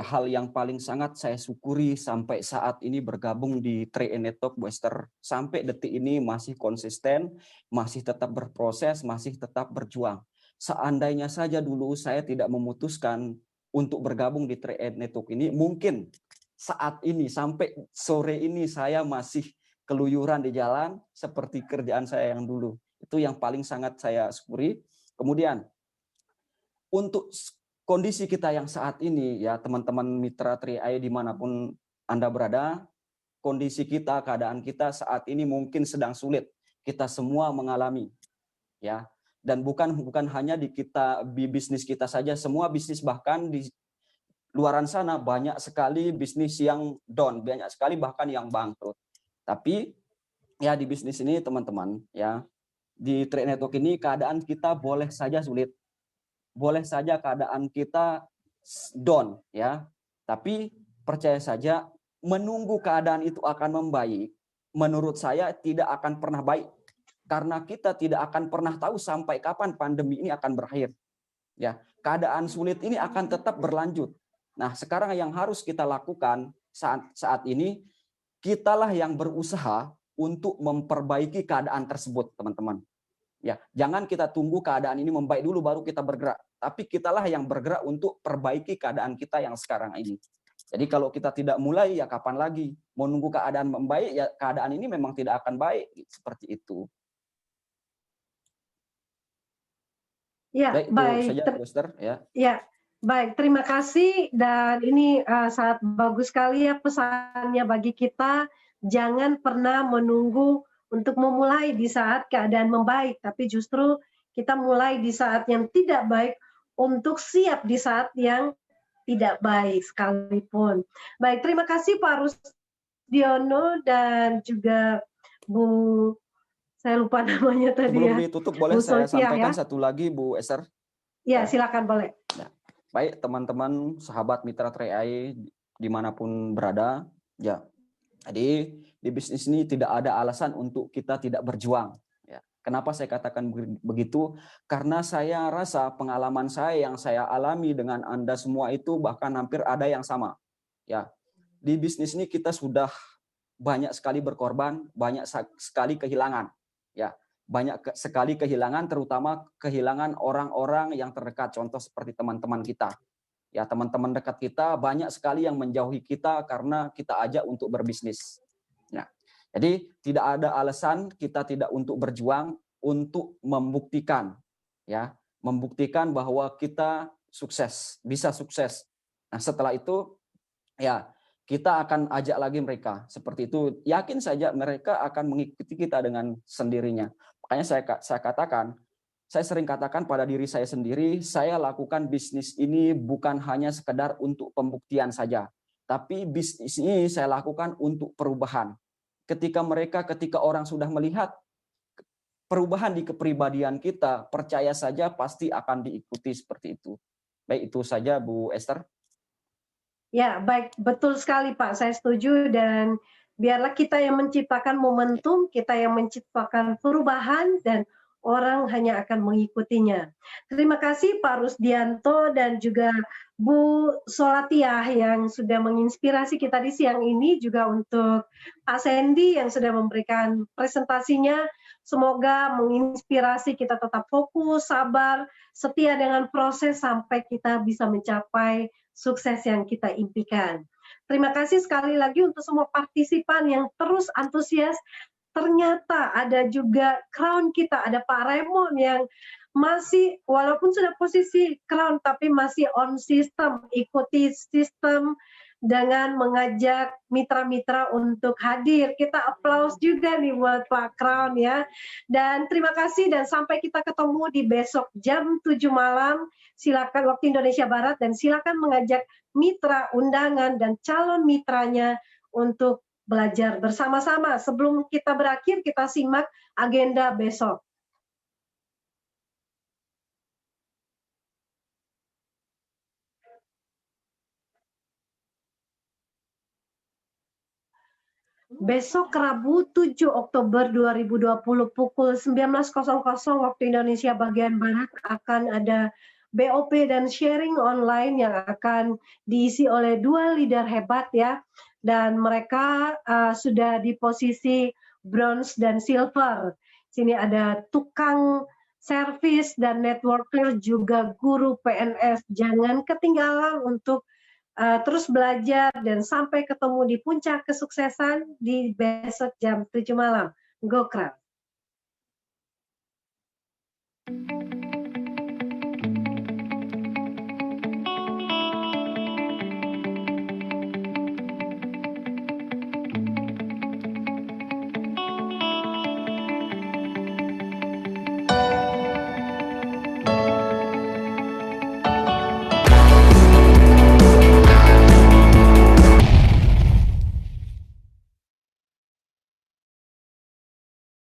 hal yang paling sangat saya syukuri sampai saat ini bergabung di 3i Network Bu Esther, sampai detik ini masih konsisten, masih tetap berproses, masih tetap berjuang. Seandainya saja dulu saya tidak memutuskan untuk bergabung di 3i Network ini, mungkin saat ini sampai sore ini saya masih keluyuran di jalan seperti kerjaan saya yang dulu. Itu yang paling sangat saya syukuri. Kemudian untuk kondisi kita yang saat ini ya teman-teman mitra 3i dimanapun Anda berada, kondisi kita, keadaan kita saat ini mungkin sedang sulit. Kita semua mengalami ya. Dan bukan hanya di bisnis kita saja, semua bisnis bahkan di luaran sana banyak sekali bisnis yang down, banyak sekali bahkan yang bangkrut. Tapi ya di bisnis ini teman-teman ya, di 3i Network ini keadaan kita boleh saja sulit, boleh saja keadaan kita down ya. Tapi percaya saja menunggu keadaan itu akan membaik, menurut saya tidak akan pernah baik. Karena kita tidak akan pernah tahu sampai kapan pandemi ini akan berakhir. Ya, keadaan sulit ini akan tetap berlanjut. Nah, sekarang yang harus kita lakukan saat ini, kitalah yang berusaha untuk memperbaiki keadaan tersebut, teman-teman. Ya, jangan kita tunggu keadaan ini membaik dulu baru kita bergerak, tapi kitalah yang bergerak untuk perbaiki keadaan kita yang sekarang ini. Jadi kalau kita tidak mulai, ya kapan lagi? Mau nunggu keadaan membaik, ya keadaan ini memang tidak akan baik. Seperti itu. Ya, baik. Ya, baik. Terima kasih. Dan ini sangat bagus sekali ya pesannya bagi kita. Jangan pernah menunggu untuk memulai di saat keadaan membaik, tapi justru kita mulai di saat yang tidak baik untuk siap di saat yang tidak baik sekalipun. Baik, terima kasih Pak Rusdiono dan juga Bu, saya lupa namanya tadi. Sebelum ditutup boleh saya sampaikan satu lagi Bu Esther? Ya, silakan boleh. Ya. Baik teman-teman, sahabat mitra 3i dimanapun berada, ya. Jadi di bisnis ini tidak ada alasan untuk kita tidak berjuang. Ya. Kenapa saya katakan begitu? Karena saya rasa pengalaman saya yang saya alami dengan Anda semua itu bahkan hampir ada yang sama. Ya. Di bisnis ini kita sudah banyak sekali berkorban, banyak sekali kehilangan. Ya, banyak sekali kehilangan, terutama kehilangan orang-orang yang terdekat, contoh seperti teman-teman kita. Ya, teman-teman dekat kita banyak sekali yang menjauhi kita karena kita ajak untuk berbisnis. Nah, jadi tidak ada alasan kita tidak untuk berjuang untuk membuktikan, ya, membuktikan bahwa kita sukses, bisa sukses. Nah, setelah itu, ya, kita akan ajak lagi mereka. Seperti itu, yakin saja mereka akan mengikuti kita dengan sendirinya. Makanya saya katakan, saya sering katakan pada diri saya sendiri, saya lakukan bisnis ini bukan hanya sekedar untuk pembuktian saja. Tapi bisnis ini saya lakukan untuk perubahan. Ketika orang sudah melihat perubahan di kepribadian kita, percaya saja pasti akan diikuti seperti itu. Baik, itu saja Bu Esther. Ya, baik, betul sekali Pak, saya setuju, dan biarlah kita yang menciptakan momentum, kita yang menciptakan perubahan, dan orang hanya akan mengikutinya. Terima kasih Pak Rusdianto dan juga Bu Solatiah yang sudah menginspirasi kita di siang ini, juga untuk Pak Sandy yang sudah memberikan presentasinya. Semoga menginspirasi kita tetap fokus, sabar, setia dengan proses sampai kita bisa mencapai sukses yang kita impikan. Terima kasih sekali lagi untuk semua partisipan yang terus antusias. Ternyata ada juga crown kita, ada Pak Raymond yang masih walaupun sudah posisi crown tapi masih on system, ikuti sistem dengan mengajak mitra-mitra untuk hadir. Kita aplaus juga nih buat Pak Crown ya. Dan terima kasih dan sampai kita ketemu di besok jam 7 malam. Silakan waktu Indonesia Barat dan silakan mengajak mitra undangan dan calon mitranya untuk belajar bersama-sama. Sebelum kita berakhir, kita simak agenda besok. Besok Rabu 7 Oktober 2020 pukul 19.00 waktu Indonesia bagian Barat akan ada BOP dan sharing online yang akan diisi oleh 2 leader hebat ya. Dan mereka sudah di posisi bronze dan silver. Sini ada tukang servis dan networker juga guru PNS. Jangan ketinggalan untuk terus belajar dan sampai ketemu di puncak kesuksesan di besok jam 7 malam. Go Crown!